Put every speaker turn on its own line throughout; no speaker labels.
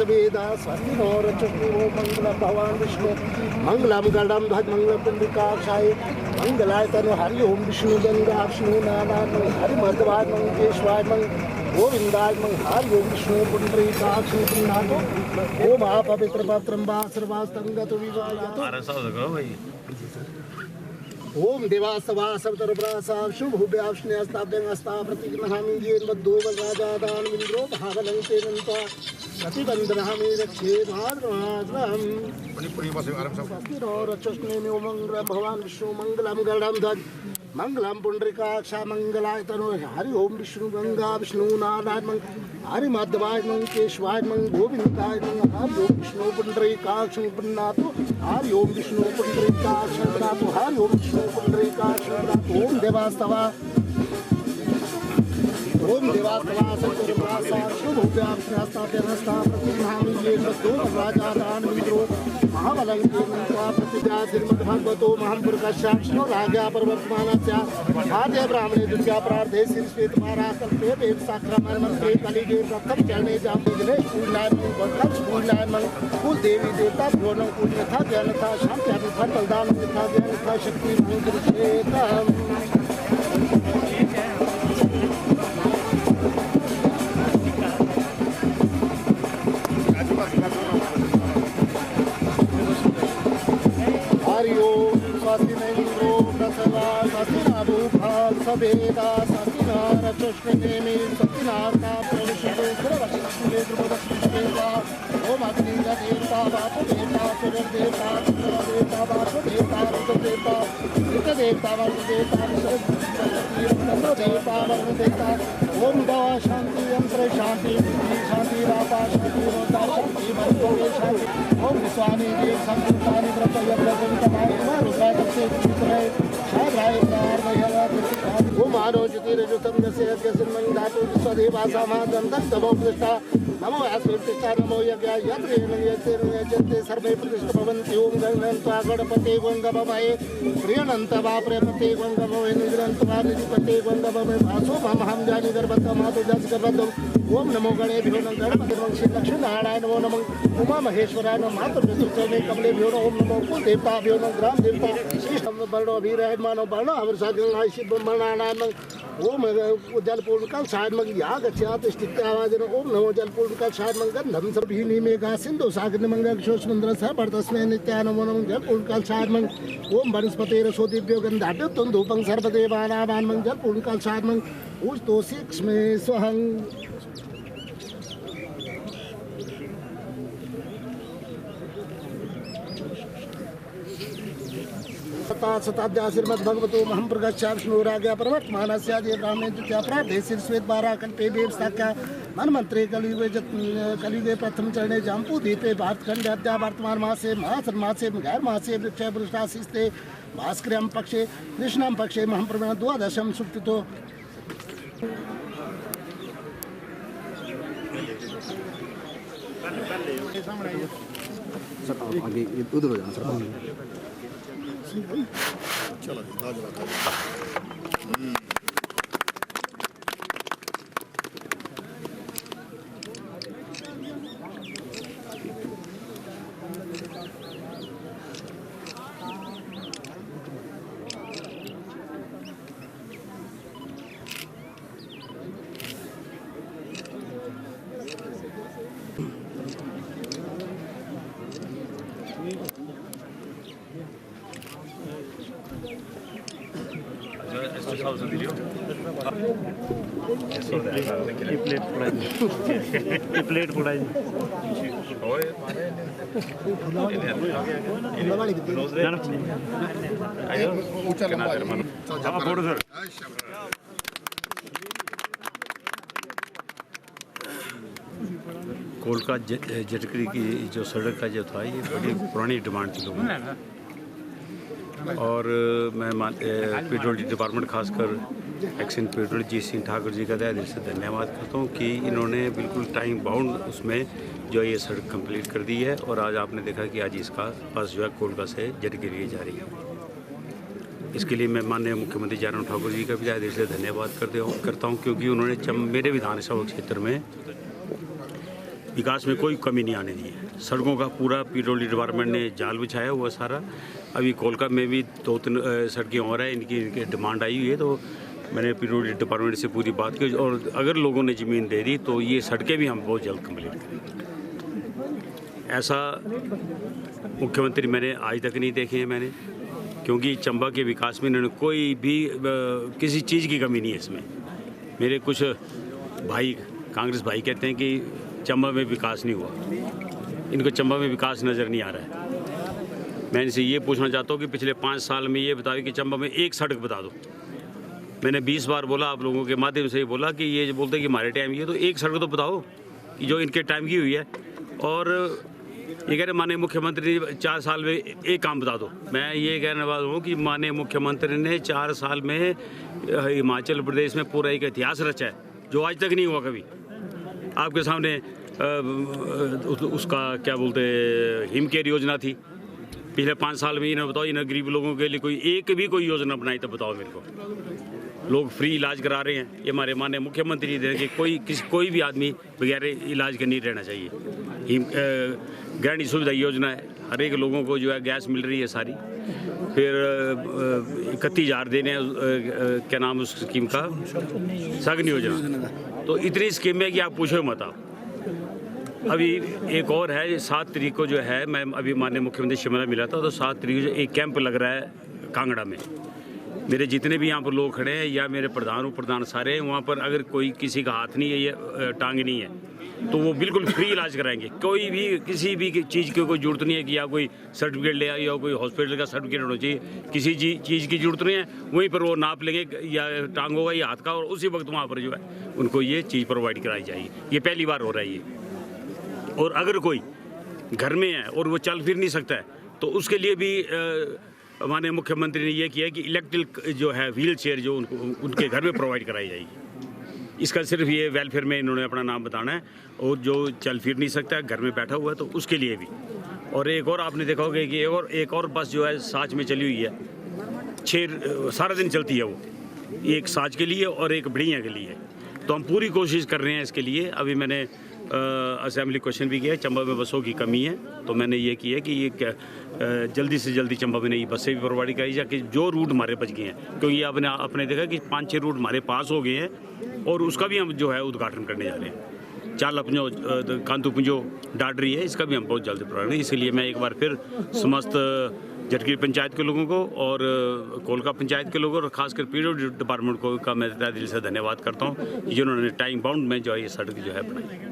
वेदा स्वस्ति नो रचतु मंगल भगवान विष्णु मंगलम गणम ध्वज मंगल पुंडरीकाक्षाय मंगलाय तनु हरि ओम विष्णु गंगा विष्णु नारायण हरि मध्वाय मंग केशवाय मंग गोविंदाय मंग हरि ओम विष्णु पुंडरीकाक्ष पुण्णातो ओम आ पवित्र पत्रम वा सर्वास्तंगतो विवायतो ओम देवासवा सवतरप्रासा शुभुभ्याश्नेस्ताभ्यंगस्ता प्रतिग्रहामि येन मद्धो वजादान विन्द्रो भावलंते नन्ता प्रतिबंधनामि रक्षे भाद्रमाद्रम स्वस्ति नो रचस्ने में मंगल भगवान विष्णु मंगलम गणम ध्वज मंगलम पुंडरीकाक्षा मंगलाय तनु हरि ओम विष्णु गंगा विष्णु नारायण मंग हरि माधवाय मंग केशवाय मंग गोविंदाय मंग हरि ओम विष्णु पुंडरीकाक्ष पुण्णातो हरि ओम विष्णु पुंडरीकाक्ष पुण्णातो हरि ओम विष्णु पुंडरीकाक्ष पुण्णातो ओम देवास्तवा ओम देवास्तवा सत्तरप्रासा शुभुभ्याश्नेस्ताभ्यंगस्ता प्रतिग्रहामि येन मद्धो वजादान विन्द्रो महाबलंते नन्त्वा प्रतिजातिर्मद्भागवतो महापुरुषाक्षनो राज्ञा प्रवर्तमानस्य आद्य ब्राह्मणे दुर्गा प्रार्थे श्रीश्वेतमाराकल्पे वेदशास्त्रमन्त्रे कलिगे प्रथम चरणे जाम्बुजने पूर्णायमं वक्ष पूर्णायमं कुल देवी देवता भ्योनं कुल यथा ज्ञानथा शान्त्याभिफल बलदान यथा ज्ञानथा शक्ति मंगलक्षेत्रम् वेदा सतिना रचस्नेमि सतिनार्ता प्रविशते सर्वशक्तिले ध्रुवदक्षिणदेवा ओम अग्निदेवता वासुदेवता सूर्यदेवता चन्द्रदेवता वासुदेवता रुद्रदेवता ऋतदेवता वरुणदेवता चन्द्रदेवता वरुणदेवता ओम दवा शांति यंत्र शांति शांति रापा शांति रोता शांति मंत्रोगे शांति ओम विश्वानि देव संपूर्णानि व्रत यज्ञ रुद्राक्षे चित्रे शाद्राय प्रार्थय ओम आनो ज्योतिरजुतम यस्य यज्ञसिन्मं धातु स्वदेवासामादं दत्तमोपदिष्टा नमो आस्वृतिष्ठा नमो यज्ञाय यत्रेण सर्वे प्रतिष्ठा भवन्ति ओम गणन्त्वा गणपते गंगभवाय प्रियनन्त वा प्रियपते गंगभवाय निरन्त्वा निधिपते गंगभवाय भासो महं जानि गर्भतः मातु दस गर्भतः ओम नमो गणेभ्यो नमः गणपति वंशे लक्ष्मी नारायण नमो नमः उमा महेश्वराय नमः मातृपितृचरणे कमलेभ्यो नमः ओम नमो कुल देवताभ्यो नमः ग्राम देवता श्रीष्ठम वर्णो अभिराजमानो वर्णो अवरसागंगाय शिव ब्रह्मणानाय ओम जलपूर्ण कल सायद मग याग छात स्थित्यावाजन ओम नमो जलपूर्ण पूर्णकालशाद मंगल सभी निमेगा सिंधु सागर मंगल शोषमंद्र सा बर्तस्मे नित्यानमो मंगल पूर्णकालशाद मंगल ओम वनस्पति रसो दिव्यो गंधाढ्यो तुम धूपं सर्वदेवानां मंगल पूर्णकालशाद मंगल उस तोषिक्ष्मे स्वहं सताद्या श्रीमद् भगवतो महं प्रगच्छामि विष्णुराज्ञा प्रवर्तमानस्यादि ब्राह्मणे तृतीया प्राप्ते शीर्षवेद 12 कल्पे वेदस्ताख्या मनमन्त्रे कलियुगे प्रथम चरणे जाम्बूद्वीपे भारतखण्डे अद्या वर्तमान मासे मासे गैर मासे वृक्षे वृष्टाशिस्ते भास्करं पक्षे कृष्णं पक्षे महं प्रमाण द्वादशं सुक्तितो
आगे उधर हो जाना सर।
चलो
प्लेट पड़ा
कोलका जटकरी की जो सड़क का जो था ये बड़ी पुरानी डिमांड थी लोगों की और मैं पेट्रोलियम डिपार्टमेंट खासकर एक्सन पेट्रोल जी सिंह ठाकुर जी का दिल से धन्यवाद करता हूँ कि इन्होंने बिल्कुल टाइम बाउंड उसमें जो ये सड़क कंप्लीट कर दी है और आज आपने देखा कि आज इसका बस जो है कोलका से जटकरी जा रही है। इसके लिए मैं माननीय मुख्यमंत्री जयराम ठाकुर जी का भी दिल से धन्यवाद करता हूँ क्योंकि उन्होंने मेरे विधानसभा क्षेत्र में विकास में कोई कमी नहीं आने दी है। सड़कों का पूरा पेट्रोलियम डिपार्टमेंट ने जाल बिछाया हुआ सारा। अभी कोलका में भी 2-3 सड़कें और हैं, इनकी डिमांड आई हुई है, तो मैंने पेट्रोलियम डिपार्टमेंट से पूरी बात की और अगर लोगों ने ज़मीन दे दी तो ये सड़कें भी हम बहुत जल्द कंप्लीट करेंगे। ऐसा मुख्यमंत्री मैंने आज तक नहीं देखे हैं मैंने, क्योंकि चंबा के विकास में इन्होंने कोई भी किसी चीज़ की कमी नहीं है इसमें। मेरे कुछ भाई कांग्रेस भाई कहते हैं कि चंबा में विकास नहीं हुआ, इनको चंबा में विकास नज़र नहीं आ रहा है। मैं इनसे ये पूछना चाहता हूँ कि पिछले 5 साल में ये बताओ कि चंबा में एक सड़क बता दो। मैंने 20 बार बोला, आप लोगों के माध्यम से ही बोला कि ये जो बोलते हैं कि हमारे टाइम ये, तो एक सड़क तो बताओ कि जो इनके टाइम की हुई है। और ये कह रहे माननीय मुख्यमंत्री ने 4 साल में एक काम बता दो। मैं ये कहने वाला हूँ कि माननीय मुख्यमंत्री ने 4 साल में हिमाचल प्रदेश में पूरा एक इतिहास रचा है जो आज तक नहीं हुआ कभी। आपके सामने उसका क्या बोलते हिम केयर योजना थी, पिछले 5 साल में इन्हें बताओ, इन्हें गरीब लोगों के लिए कोई योजना बनाई तो बताओ मेरे को। लोग फ्री इलाज करा रहे हैं, ये हमारे माननीय मुख्यमंत्री दे कि कोई भी आदमी बगैर इलाज के नहीं रहना चाहिए। गृहिणी सुविधा योजना है, हर एक लोगों को जो है गैस मिल रही है सारी। फिर 31,000 देने क्या नाम उस स्कीम का, सगन योजना। तो इतनी स्कीम है कि आप पूछो मत। आप अभी एक और है 7 तारीख को जो है, मैं अभी माननीय मुख्यमंत्री शिमला मिला था, तो 7 तारीख को एक कैंप लग रहा है कांगड़ा में। मेरे जितने भी यहाँ पर लोग खड़े हैं या मेरे प्रधान सारे हैं, वहाँ पर अगर कोई किसी का हाथ नहीं है या टांग नहीं है तो वो बिल्कुल फ्री इलाज कराएंगे। कोई भी किसी भी चीज़ की कोई जरूरत नहीं है कि या कोई सर्टिफिकेट ले या कोई हॉस्पिटल का सर्टिफिकेट होना चाहिए, किसी चीज़ की जरूरत नहीं है। वहीं पर वो नाप लेंगे या टांग होगा या हाथ का, और उसी वक्त वहाँ पर जो है उनको ये चीज़ प्रोवाइड कराई जाएगी। ये पहली बार हो रहा है ये। और अगर कोई घर में है और वो चल फिर नहीं सकता है तो उसके लिए भी माननीय मुख्यमंत्री ने ये किया कि इलेक्ट्रिक जो है व्हील चेयर जो उनके घर में प्रोवाइड कराई जाएगी। इसका सिर्फ ये वेलफेयर में इन्होंने अपना नाम बताना है, और जो चल फिर नहीं सकता है घर में बैठा हुआ है तो उसके लिए भी। और एक और आपने देखा होगा कि एक और बस जो है साच में चली हुई है, सारा दिन चलती है वो, एक साच के लिए और एक बढ़िया के लिए। तो हम पूरी कोशिश कर रहे हैं इसके लिए। अभी मैंने असेंबली क्वेश्चन भी किया है, चंबा में बसों की कमी है, तो मैंने ये किया कि ये जल्दी से जल्दी चंबा में नई बसें भी प्रोवाइड कराई जाए कि जो रूट हमारे बच गए हैं। क्योंकि आपने देखा कि 5-6 रूट हमारे पास हो गए हैं और उसका भी हम जो है उद्घाटन करने जा रहे हैं। चालापुंजो कांतुपुंजो डाडरी है, इसका भी हम बहुत जल्द प्रोग्राम है। इसलिए मैं एक बार फिर समस्त जटगिरी पंचायत के लोगों को और कोलका पंचायत के लोगों और खासकर पीडब्ल्यूडी डिपार्टमेंट को का मैं तहे दिल से धन्यवाद करता हूँ जिन्होंने टाइम बाउंड में जो है ये सड़क जो है बनाई।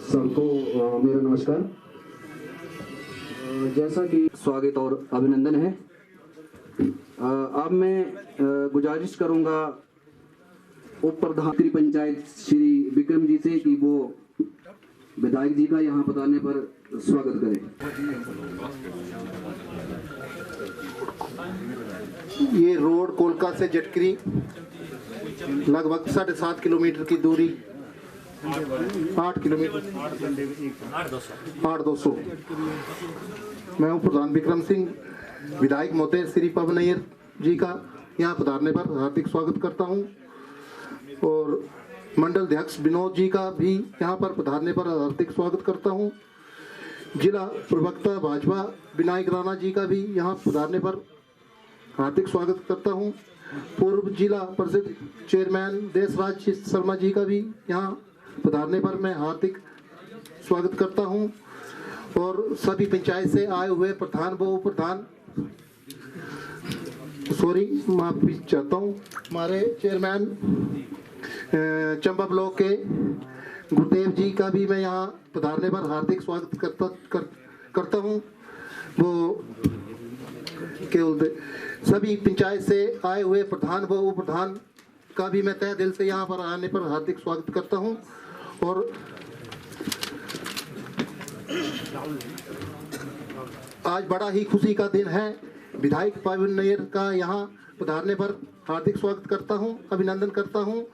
सबको मेरा नमस्कार। जैसा कि स्वागत और अभिनंदन है, अब मैं गुजारिश करूंगा उप प्रधान पंचायत श्री विक्रम जी से कि वो विधायक जी का यहाँ पधारने पर स्वागत करें।
ये रोड कोलकाता से जटकरी लगभग 7.5 किलोमीटर की दूरी, 8 किलोमीटर, 8,200। मैं हूँ प्रधान विक्रम सिंह, विधायक महोदय श्री पवन नैयर जी का यहाँ पधारने पर हार्दिक स्वागत करता हूँ और मंडल अध्यक्ष विनोद जी का भी यहाँ पर पधारने पर हार्दिक स्वागत करता हूँ। जिला प्रवक्ता भाजपा विनायक राणा जी का भी यहाँ पधारने पर हार्दिक स्वागत करता हूँ। पूर्व जिला परिषद चेयरमैन देशराज शर्मा जी का भी यहाँ पधारने पर मैं हार्दिक स्वागत करता हूँ और सभी पंचायत से आए हुए प्रधान व उप प्रधान, माफी चाहता हूँ, हमारे चेयरमैन चंबा ब्लॉक के गुरुदेव जी का भी मैं यहाँ पधारने पर हार्दिक स्वागत करता हूँ। वो केवल सभी पंचायत से आए हुए प्रधान व उप प्रधान का भी मैं तहे दिल से यहाँ पर आने पर हार्दिक स्वागत करता हूँ। और आज बड़ा ही खुशी का दिन है, विधायक पवन नैयर का यहाँ पधारने पर हार्दिक स्वागत करता हूँ, अभिनंदन करता हूँ।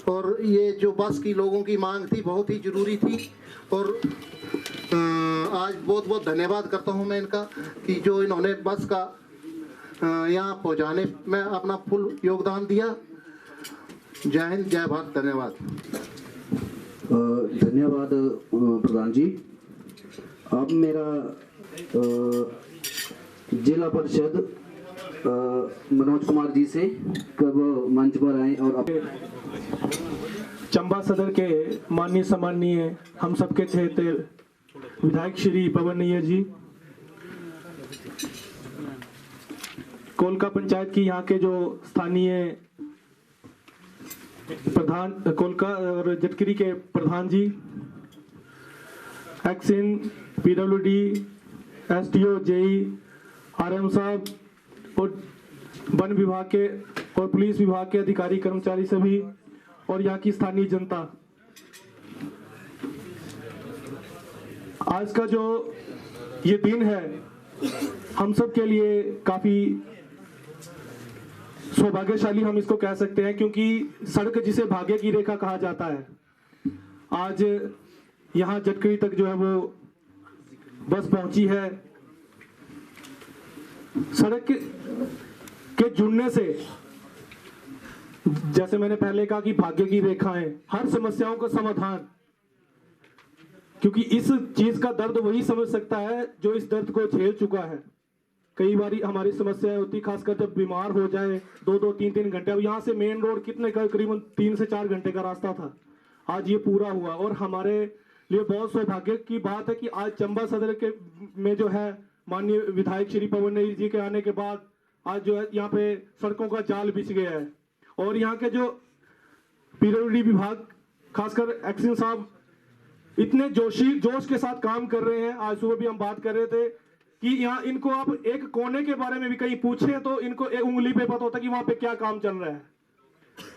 और ये जो बस की लोगों की मांग थी बहुत ही जरूरी थी और आज बहुत बहुत धन्यवाद करता हूँ मैं इनका कि जो इन्होंने बस का यहाँ पहुँचाने में अपना फुल योगदान दिया। जय हिंद, जय भारत, धन्यवाद।
धन्यवाद प्रधान जी। अब मेरा जिला परिषद मनोज कुमार जी से कब मंच पर आए और
चंबा सदर के माननीय सम्माननीय हम सबके चहेते विधायक श्री पवन नैयर जी, कोलका पंचायत की यहाँ के जो स्थानीय प्रधान, कोलका और जटकरी के प्रधान जी, एक्सिन, पीडब्ल्यूडी, एसडीओ, जेई, आरएम साहब और वन विभाग के और पुलिस विभाग के अधिकारी कर्मचारी सभी और यहाँ की स्थानीय जनता, आज का जो ये दिन है हम सब के लिए काफी सौभाग्यशाली हम इसको कह सकते हैं, क्योंकि सड़क जिसे भाग्य की रेखा कहा जाता है, आज यहाँ जटकरी तक जो है वो बस पहुंची है। सड़क के जुड़ने से, जैसे मैंने पहले कहा कि भाग्य की रेखाएं, हर समस्याओं का समाधान, क्योंकि इस चीज का दर्द वही समझ सकता है जो इस दर्द को झेल चुका है। कई बार हमारी समस्याएं होती, खासकर जब बीमार हो जाए 2-2, 3-3 घंटे। अब यहाँ से मेन रोड कितने का, करीबन 3 से 4 घंटे का रास्ता था, आज ये पूरा हुआ और हमारे लिए बहुत सौभाग्य की बात है कि आज चंबा सदर के में जो है माननीय विधायक श्री पवन नैयर जी के आने के बाद आज जो है यहाँ पे सड़कों का जाल बिछ गया है और यहाँ के जो पीडब्ल्यूडी विभाग, खासकर एक्सिन साहब इतने जोश के साथ काम कर रहे हैं। आज सुबह भी हम बात कर रहे थे कि यहाँ इनको आप एक कोने के बारे में भी कहीं पूछे तो इनको एक उंगली पे पता होता कि वहां पे क्या काम चल रहा है।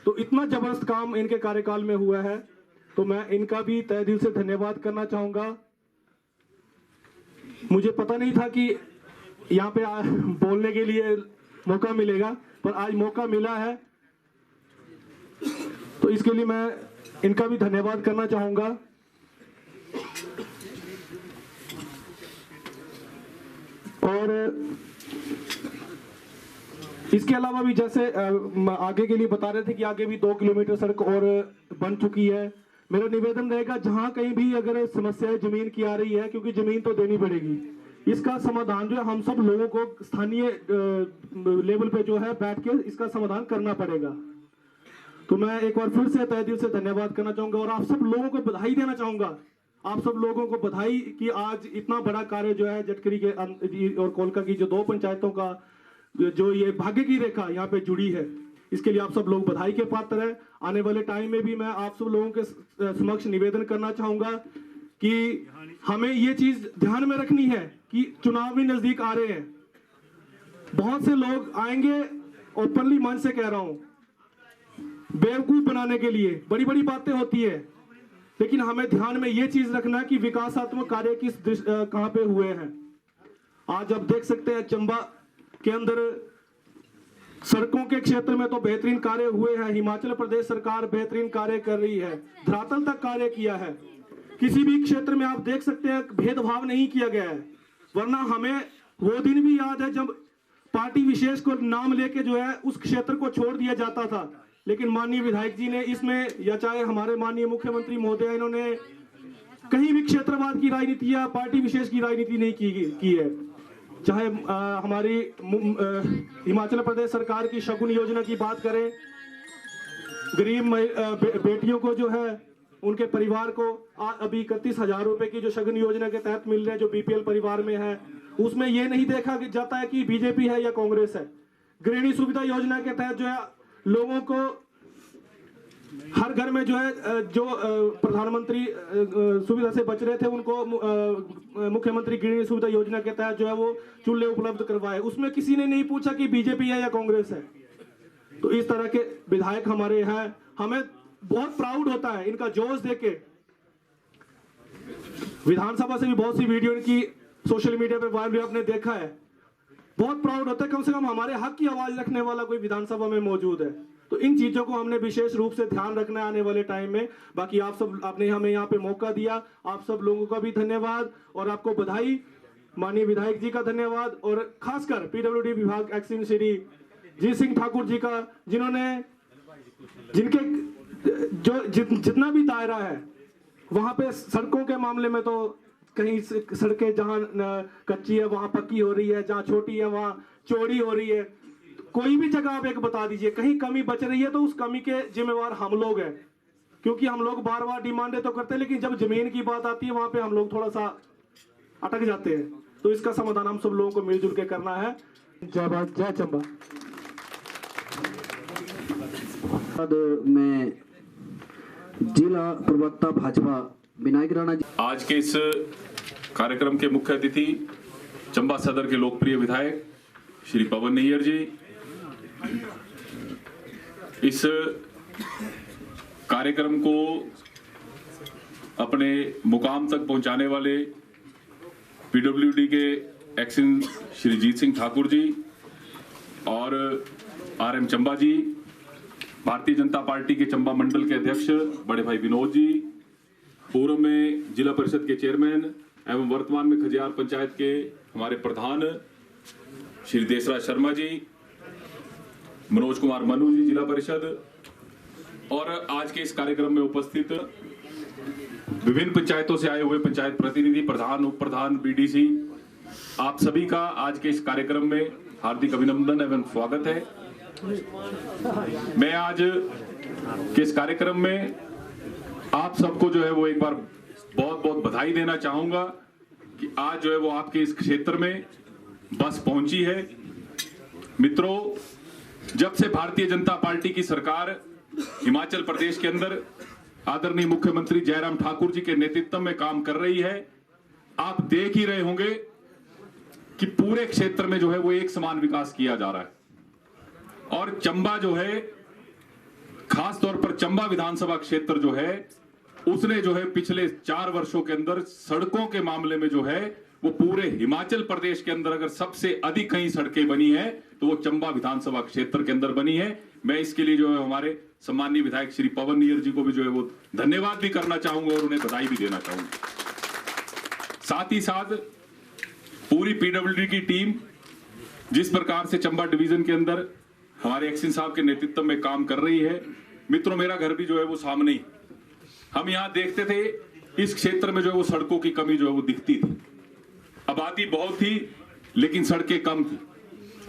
तो इतना जबरदस्त काम इनके कार्यकाल में हुआ है, तो मैं इनका भी तहे दिल से धन्यवाद करना चाहूंगा। मुझे पता नहीं था कि यहाँ पे बोलने के लिए मौका मिलेगा, पर आज मौका मिला है, तो इसके लिए मैं इनका भी धन्यवाद करना चाहूंगा। और इसके अलावा भी जैसे आगे के लिए बता रहे थे कि आगे भी 2 किलोमीटर सड़क और बन चुकी है। मेरा निवेदन रहेगा जहां कहीं भी अगर समस्या जमीन की आ रही है, क्योंकि जमीन तो देनी पड़ेगी, इसका समाधान जो है हम सब लोगों को स्थानीय लेवल पे जो है बैठ के इसका समाधान करना पड़ेगा। तो मैं एक बार फिर से तहे दिल से धन्यवाद करना चाहूंगा और आप सब लोगों को बधाई देना चाहूंगा। आप सब लोगों को बधाई कि आज इतना बड़ा कार्य जो है जटकरी के और कोलका की जो 2 पंचायतों का जो ये भाग्य की रेखा यहाँ पे जुड़ी है, इसके लिए आप सब लोग बधाई के पात्र हैं। आने वाले टाइम में भी मैं आप सब लोगों के समक्ष निवेदन करना चाहूंगा कि हमें ये चीज ध्यान में रखनी है कि चुनाव भी नजदीक आ रहे हैं। बहुत से लोग आएंगे, ओपनली मन से कह रहा हूं, बेवकूफ बनाने के लिए बड़ी बड़ी बातें होती है, लेकिन हमें ध्यान में ये चीज रखना है कि विकासात्मक कार्य किस कहां पे हुए हैं। आज आप देख सकते हैं चंबा के अंदर सड़कों के क्षेत्र में तो बेहतरीन कार्य हुए हैं। हिमाचल प्रदेश सरकार बेहतरीन कार्य कर रही है, धरातल तक कार्य किया है। किसी भी क्षेत्र में आप देख सकते हैं भेदभाव नहीं किया गया है, वरना हमें वो दिन भी याद है जब पार्टी विशेष को नाम लेके जो है उस क्षेत्र को छोड़ दिया जाता था। लेकिन माननीय विधायक जी ने इसमें, या चाहे हमारे माननीय मुख्यमंत्री महोदय, इन्होंने कहीं भी क्षेत्रवाद की राजनीति या पार्टी विशेष की राजनीति नहीं की है। चाहे हमारी हिमाचल प्रदेश सरकार की शगुन योजना की बात करें, गरीब बेटियों को जो है उनके परिवार को अभी 31,000 रुपए की जो शगुन योजना के तहत मिल रहे हैं, जो बीपीएल परिवार में है, उसमें ये नहीं देखा जाता है कि बीजेपी है या कांग्रेस है। गृहिणी सुविधा योजना के तहत जो है लोगों को हर घर में जो है जो प्रधानमंत्री सुविधा से बच रहे थे उनको मुख्यमंत्री गृहिणी सुविधा योजना के तहत जो है वो चूल्हे उपलब्ध करवाए। उसमें किसी ने नहीं पूछा कि बीजेपी है या कांग्रेस है। तो इस तरह के विधायक हमारे हैं, हमें बहुत प्राउड होता है इनका जोश देख के। विधानसभा से भी बहुत सी वीडियो इनकी सोशल मीडिया पे वायरल आपने देखा है। बहुत प्राउड होता है कम से कम हमारे हक की आवाज रखने वाला कोई विधानसभा में मौजूद है। तो इन चीजों को हमने विशेष रूप से ध्यान रखना है आने वाले टाइम में। बाकी आप सब, आपने हमें यहाँ पे मौका दिया, आप सब लोगों का भी धन्यवाद और आपको बधाई। माननीय विधायक जी का धन्यवाद और खासकर पीडब्ल्यूडी विभाग एक्सिन श्री जीत सिंह ठाकुर जी का, जिनके जितना भी दायरा है वहां पे सड़कों के मामले में तो कहीं सड़कें जहां कच्ची है वहां पक्की हो रही है, जहां छोटी है वहां चौड़ी हो रही है। कोई भी जगह आप एक बता दीजिए कहीं कमी बच रही है तो उस कमी के जिम्मेवार हम लोग हैं, क्योंकि हम लोग बार बार डिमांडें तो करते हैं लेकिन जब जमीन की बात आती है वहां पे हम लोग थोड़ा सा अटक जाते हैं। तो इसका समाधान हम सब लोगों को मिलजुल के करना है। जय भारत, जय चंबा।
मैं जिला प्रवक्ता भाजपा विनायक राणा जी।
आज के इस कार्यक्रम के मुख्य अतिथि चंबा सदर के लोकप्रिय विधायक श्री पवन नैयर जी, इस कार्यक्रम को अपने मुकाम तक पहुंचाने वाले पीडब्ल्यूडी के एक्सिन श्री जीत सिंह ठाकुर जी और आरएम चंबा जी, भारतीय जनता पार्टी के चंबा मंडल के अध्यक्ष बड़े भाई विनोद जी, पूर्व में जिला परिषद के चेयरमैन एवं वर्तमान में खजियार पंचायत के हमारे प्रधान श्री देसराज शर्मा जी, मनोज कुमार मनु जी जिला परिषद, और आज के इस कार्यक्रम में उपस्थित विभिन्न पंचायतों से आए हुए पंचायत प्रतिनिधि, प्रधान, उप प्रधान, बीडीसी, आप सभी का आज के इस कार्यक्रम में हार्दिक अभिनंदन एवं स्वागत है। मैं आज के इस कार्यक्रम में आप सबको जो है वो एक बार बहुत बहुत बधाई देना चाहूंगा कि आज जो है वो आपके इस क्षेत्र में बस पहुंची है। मित्रों, जब से भारतीय जनता पार्टी की सरकार हिमाचल प्रदेश के अंदर आदरणीय मुख्यमंत्री जयराम ठाकुर जी के नेतृत्व में काम कर रही है, आप देख ही रहे होंगे कि पूरे क्षेत्र में जो है वो एक समान विकास किया जा रहा है। और चंबा जो है, खास तौर पर चंबा विधानसभा क्षेत्र जो है, उसने जो है पिछले 4 वर्षों के अंदर सड़कों के मामले में जो है वो पूरे हिमाचल प्रदेश के अंदर अगर सबसे अधिक कहीं सड़कें बनी है तो वो चंबा विधानसभा क्षेत्र के अंदर बनी है। मैं इसके लिए जो है हमारे सम्माननीय विधायक श्री पवन नैयर जी को भी जो है वो धन्यवाद भी करना चाहूंगा और उन्हें बधाई भी देना चाहूंगा। साथ ही साथ पूरी पीडब्ल्यूडी की टीम जिस प्रकार से चंबा डिवीजन के अंदर हमारे एक्सिन साहब के नेतृत्व में काम कर रही है। मित्रों, मेरा घर भी जो है वो सामने ही, हम यहां देखते थे इस क्षेत्र में जो है वो सड़कों की कमी जो है वो दिखती थी। आबादी बहुत थी लेकिन सड़कें कम थी।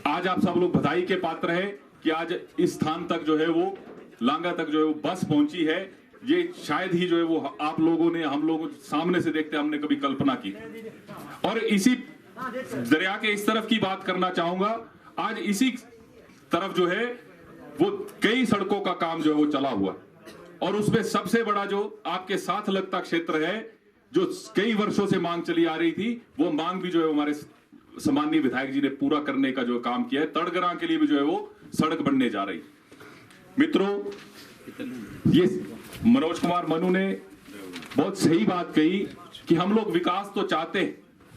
आज आप सब लोग बधाई के पात्र है कि आज इस स्थान तक जो है वो लांगा तक जो है वो बस पहुंची है। ये शायद ही जो है वो आप लोगों ने, हम लोग सामने से देखते हमने कभी कल्पना की। और इसी दरिया के इस तरफ की बात करना चाहूंगा, आज इसी तरफ जो है वो कई सड़कों का काम जो है वो चला हुआ, और उसमें सबसे बड़ा जो आपके साथ लगता क्षेत्र है जो कई वर्षों से मांग चली आ रही थी, वो मांग भी जो है हमारे सम्माननीय विधायक जी ने पूरा करने का जो काम किया है। तड़गरा के लिए भी जो है वो सड़क बनने जा रही। मित्रों, ये मनोज कुमार मनु ने बहुत सही बात कही कि हम लोग विकास तो चाहते हैं,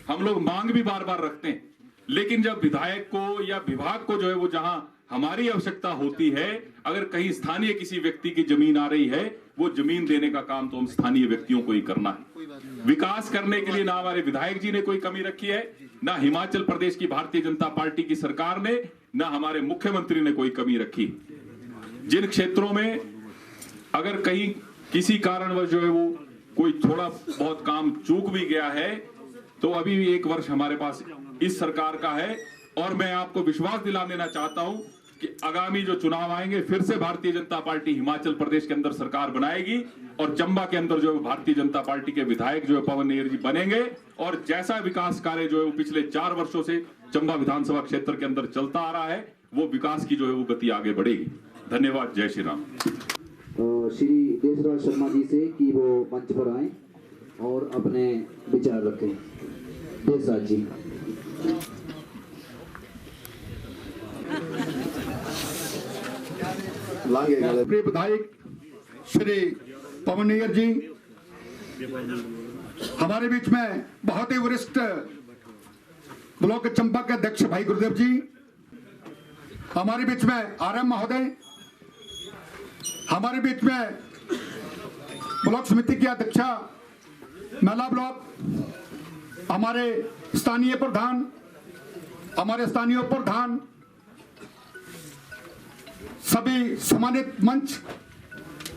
हम लोग मांग भी बार बार रखते हैं, लेकिन जब विधायक को या विभाग को जो है वो जहां हमारी आवश्यकता होती है, अगर कहीं स्थानीय किसी व्यक्ति की जमीन आ रही है, वो जमीन देने का काम तो हम स्थानीय व्यक्तियों को ही करना है। विकास करने के लिए ना हमारे विधायक जी ने कोई कमी रखी है, ना हिमाचल प्रदेश की भारतीय जनता पार्टी की सरकार ने, ना हमारे मुख्यमंत्री ने कोई कमी रखी। जिन क्षेत्रों में अगर कहीं किसी कारणवश जो है वो कोई थोड़ा बहुत काम चूक भी गया है, तो अभी भी 1 वर्ष हमारे पास इस सरकार का है, और मैं आपको विश्वास दिला देना चाहता हूं कि आगामी जो चुनाव आएंगे फिर से भारतीय जनता पार्टी हिमाचल प्रदेश के अंदर सरकार बनाएगी, और चंबा के अंदर जो है भारतीय जनता पार्टी के विधायक जो है पवन नैयर जी बनेंगे, और जैसा विकास कार्य जो है वो पिछले 4 वर्षों से चंबा विधानसभा क्षेत्र के अंदर चलता आ रहा है, वो विकास की जो है वो गति आगे बढ़ेगी। धन्यवाद। जय श्री राम।
श्री देशराज शर्मा जी से कि वो मंच पर आए और अपने विचार रखें। देशराज जी।
प्रिय विधायक श्री पवन नैयर जी, हमारे बीच में बहुत ही वरिष्ठ ब्लॉक चंबा के अध्यक्ष भाई गुरुदेव जी, हमारे बीच में आरएम महोदय, हमारे बीच में ब्लॉक समिति की अध्यक्षा मेला ब्लॉक, हमारे स्थानीय प्रधान, हमारे स्थानीय प्रधान, सभी सम्मानित मंच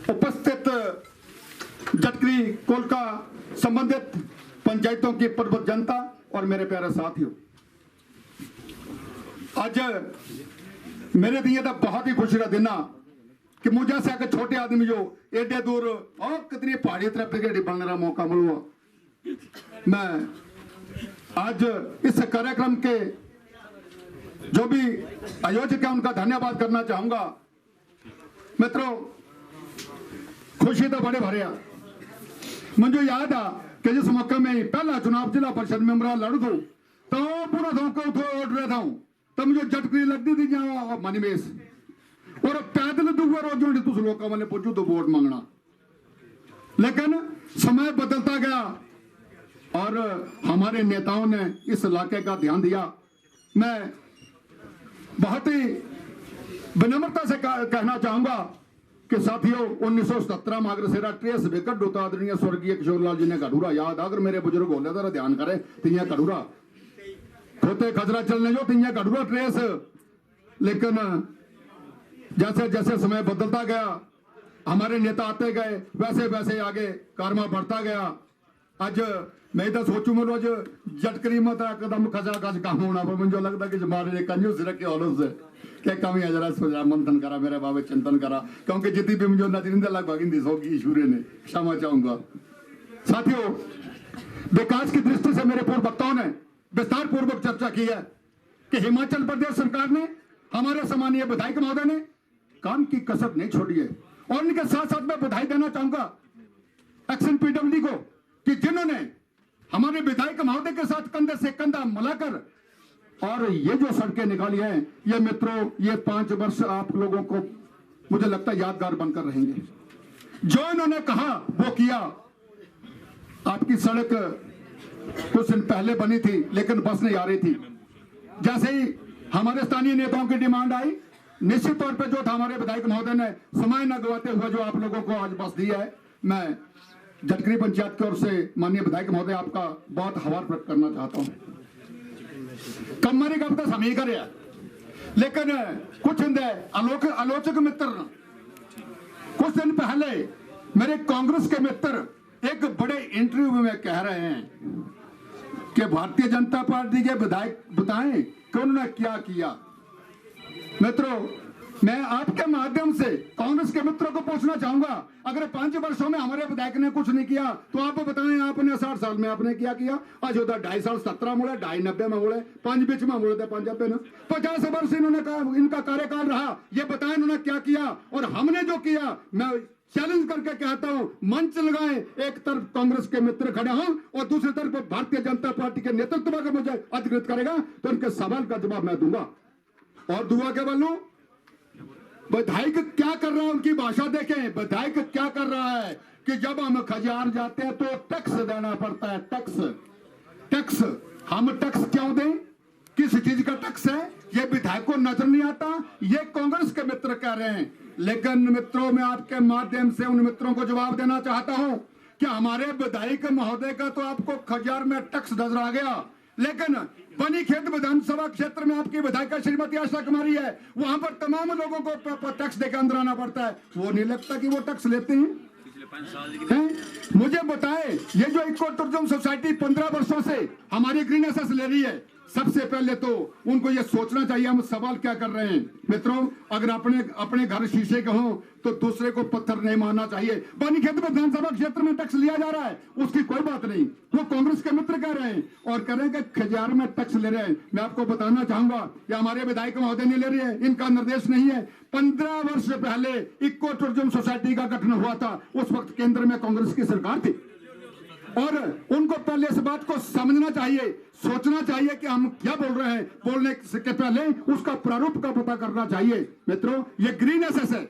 उपस्थित जटकरी कोलका संबंधित पंचायतों की प्रबुद्ध जनता और मेरे प्यारे साथियों, आज मेरे लिए तो बहुत ही खुशी का दिन कि मुझे से आके छोटे आदमी जो एडे दूर और कितनी पहाड़ी तरफ के बनने का मौका मिला। मैं आज इस कार्यक्रम के जो भी आयोजक है उनका धन्यवाद करना चाहूंगा। मित्रों, खुशी तो बड़े भरे मुझे याद आ कि जिस मौके में पहला चुनाव जिला परिषद में मेरा लड़ दो तो पूरा रहा था, तब मुझे जटकरी लगती थी जहाँ मनीमेश, और पैदल दूसरा रोज तुम लोगों मैंने पूछू तो वोट मांगना। लेकिन समय बदलता गया और हमारे नेताओं ने इस इलाके का ध्यान दिया। मैं बहुत ही विनम्रता से कहना चाहूंगा कि साथियों, 1977 में अग्रसेरा ट्रेस विकट होता आदरणीय स्वर्गीय किशोरलाल जी ने गढ़ूरा याद, अगर मेरे बुजुर्ग होने जरा ध्यान करे तिया गढ़ूरा खोते खजरा चलने जो तिया गढ़ूरा ट्रेस। लेकिन जैसे जैसे समय बदलता गया, हमारे नेता आते गए, वैसे वैसे आगे कारमा बढ़ता गया। आज मैं तो सोचू मैं रोज जटकरी मत कदम खजा खज काम होना, पर मुझे लगता कि हमारे कंजूस रखे ऑलों से क्या कमी है, जरा सोचा मंथन करा मेरे बाबे चिंतन करा, क्योंकि जितनी भी मुझे नजरिंदा लगभग हिंदी होगी ईश्वरी ने क्षमा चाहूंगा। साथियों, विकास की दृष्टि से मेरे पूर्व वक्ताओं ने विस्तार पूर्वक चर्चा की है कि हिमाचल प्रदेश सरकार ने, हमारे सम्मानीय विधायक महोदय ने काम की कसर नहीं छोड़ी है, और इनके साथ साथ मैं बधाई देना चाहूंगा एक्शन पीडब्ल्यूडी को कि जिन्होंने हमारे विधायक महोदय के साथ कंधे से कंधा मिलाकर और ये जो सड़कें निकाली हैं, ये मित्रों, ये 5 वर्ष आप लोगों को मुझे लगता है यादगार बनकर रहेंगे। जो इन्होंने कहा वो किया। आपकी सड़क कुछ दिन पहले बनी थी लेकिन बस नहीं आ रही थी। जैसे ही हमारे स्थानीय नेताओं की डिमांड आई, निश्चित तौर पर जो था हमारे विधायक महोदय ने समय न गवाते हुए जो आप लोगों को आज बस दी है, मैं जटकरी पंचायत की ओर से माननीय विधायक महोदय आपका बहुत आभार प्रकट करना चाहता हूं। कमारी का तो हम ही कर लेकिन कुछ आलोचक मित्र कुछ दिन पहले मेरे कांग्रेस के मित्र एक बड़े इंटरव्यू में कह रहे हैं कि भारतीय जनता पार्टी के विधायक बताएं कि उन्होंने क्या किया। मित्रों, मैं आपके माध्यम से कांग्रेस के मित्रों को पूछना चाहूंगा, अगर 5 वर्षों में हमारे विधायक ने कुछ नहीं किया तो आप बताएं आपने 60 साल में आपने क्या किया। आज होता 2.5 साल 17 मुड़े 2.5 90 में मुड़े 5 बीच में मुड़े 5 90 50 वर्ष इन्होंने कहा इनका कार्यकाल रहा, ये बताएं इन्होंने क्या किया। और हमने जो किया, मैं चैलेंज करके कहता हूं, मंच लगाएं, एक तरफ कांग्रेस के मित्र खड़े हों और दूसरी तरफ भारतीय जनता पार्टी के नेतृत्व का मुझे अधिकृत करेगा तो उनके सवाल का जवाब मैं दूंगा। और दुआ के बोलूं, विधायक क्या कर रहा है उनकी भाषा देखें। विधायक क्या कर रहा है कि जब हम खजार जाते हैं तो टैक्स देना पड़ता है। टैक्स हम टैक्स क्यों दें, किस चीज का टैक्स है, ये विधायक को नजर नहीं आता। ये कांग्रेस के मित्र कह रहे हैं। लेकिन मित्रों, मैं आपके माध्यम से उन मित्रों को जवाब देना चाहता हूं कि हमारे विधायक महोदय का तो आपको खजार में टैक्स नजर आ गया, लेकिन बनीखेत विधानसभा क्षेत्र में आपकी विधायिका श्रीमती आशा कुमारी है, वहां पर तमाम लोगों को टैक्स देकर अंदर आना पड़ता है। वो नहीं लगता कि वो टैक्स लेते हैं। मुझे बताए, ये जो इको टूरिज्म सोसाइटी 15 वर्षों से हमारी ग्रीन एसेस ले रही है, सबसे पहले तो उनको ये सोचना चाहिए हम सवाल क्या कर रहे हैं। मित्रों, अगर अपने घर शीशे के हों तो दूसरे को पत्थर नहीं मारना चाहिए। बनीखेत विधानसभा क्षेत्र में टैक्स लिया जा रहा है, उसकी कोई बात नहीं, वो कांग्रेस के मित्र कह रहे हैं और कह रहे हैं कि खजार में टैक्स ले रहे हैं। मैं आपको बताना चाहूंगा कि हमारे विधायक महोदय नहीं ले रहे हैं, इनका निर्देश नहीं है। 15 वर्ष पहले इको टूरिज्म सोसाइटी का गठन हुआ था, उस वक्त केंद्र में कांग्रेस की सरकार थी और उनको पहले इस बात को समझना चाहिए, सोचना चाहिए कि हम क्या बोल रहे हैं। बोलने के पहले उसका प्रारूप का पता करना चाहिए। मित्रों, ये ग्रीन एसेस है।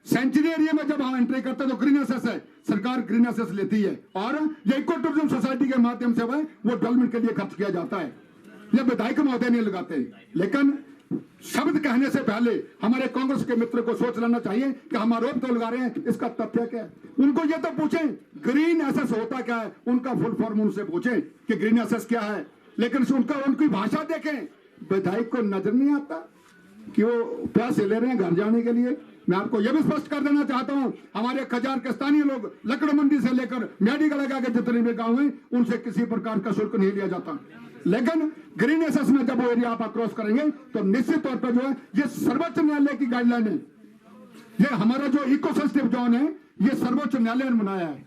सेंचुरी एरिया में जब हम एंट्री करते हैं तो ग्रीन एसेस है, सरकार ग्रीन एसेस लेती है और ये इको टूरिज्म सोसाइटी के माध्यम से वो डेवलपमेंट के लिए खर्च किया जाता है। ये विधायक महोदय नहीं लगाते। लेकिन शब्द कहने से पहले हमारे कांग्रेस के मित्र को सोच लेना चाहिए कि हम आरोप तो लगा रहे हैं, इसका तथ्य क्या है। उनको ये तो पूछें ग्रीन एसेस होता क्या है, उनका फुल फॉर्म उनसे पूछें कि ग्रीन एसेस क्या है। लेकिन उनकी भाषा देखें, विधायक को नजर नहीं आता कि वो पैसे ले रहे हैं घर जाने के लिए। मैं आपको यह भी स्पष्ट कर देना चाहता हूं, हमारे खजार के स्थानीय लोग लकड़ मंडी से लेकर मेडिकल लगा के जितने भी गांव हैं उनसे किसी प्रकार का शुल्क नहीं लिया जाता। लेकिन ग्रीन एसेस में जब वो एरिया आप क्रॉस करेंगे तो निश्चित तौर पर जो है ये सर्वोच्च न्यायालय की गाइडलाइन है। ये हमारा जो इको सेंसिटिव जोन है ये सर्वोच्च न्यायालय ने बनाया है।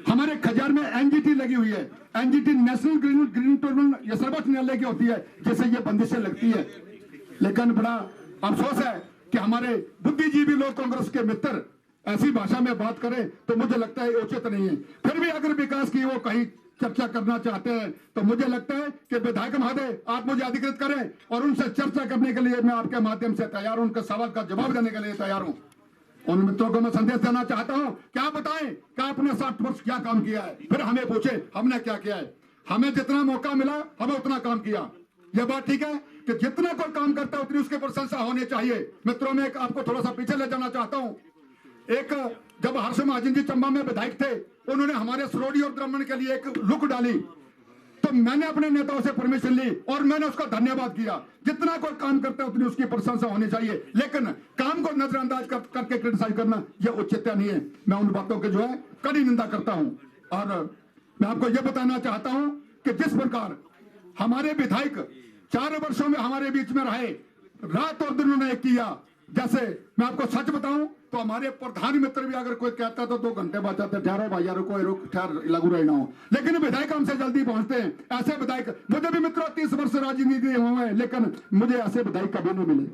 हमारे खजार में एनजीटी लगी हुई है, एनजीटी नेशनल ग्रीन टूरिज्म, ये सर्वोच्च न्यायालय की होती है जिससे ये बंदिशें लगती है। लेकिन बड़ा अफसोस है कि हमारे बुद्धिजीवी लोग कांग्रेस के मित्र ऐसी भाषा में बात करें तो मुझे लगता है उचित नहीं है। फिर भी अगर विकास की वो कहीं चर्चा करना चाहते हैं तो मुझे लगता है कि विधायक महोदय आप मुझे अधिकृत करें और उनसे चर्चा करने के लिए मैं आपके माध्यम से तैयार हूं, उनके सवाल का जवाब देने के लिए तैयार हूं। उन मित्रों को मैं संदेश देना चाहता हूं, क्या बताएं कि आपने 60 वर्ष क्या काम किया है, फिर हमें पूछे हमने क्या किया है। हमें जितना मौका मिला हमें उतना काम किया। यह बात ठीक है कि जितना कोई काम करता है उतनी उसकी प्रशंसा होनी चाहिए। मित्रों, में आपको थोड़ा सा पीछे ले जाना चाहता हूं। एक जब हर्ष महाजन जी चंबा में विधायक थे, उन्होंने हमारे सरोडी और ब्राह्मण के लिए एक लुक डाली तो मैंने अपने नेताओं से परमिशन ली और मैंने उसका धन्यवाद किया। जितना कोई काम करता है उतनी उसकी प्रशंसा होनी चाहिए, लेकिन काम को नजरअंदाज करके क्रिटिसाइज करना यह उचित नहीं है। मैं उन बातों के जो है कड़ी निंदा करता हूं और मैं आपको यह बताना चाहता हूं कि जिस प्रकार हमारे विधायक 4 वर्षों में हमारे बीच में रहे, रात और दिन उन्होंने किया। जैसे मैं आपको सच बताऊं तो हमारे प्रधान मित्र भी अगर कोई कहता है तो 2 घंटे बाद जाते, ठहरो भाई यार, कोई रुक ठहर लगू रहना हो। लेकिन विधायक हमसे जल्दी पहुंचते हैं। ऐसे विधायक मुझे भी मित्रों 30 वर्ष राजनीति हुए, लेकिन मुझे ऐसे विधायक कभी नहीं मिले।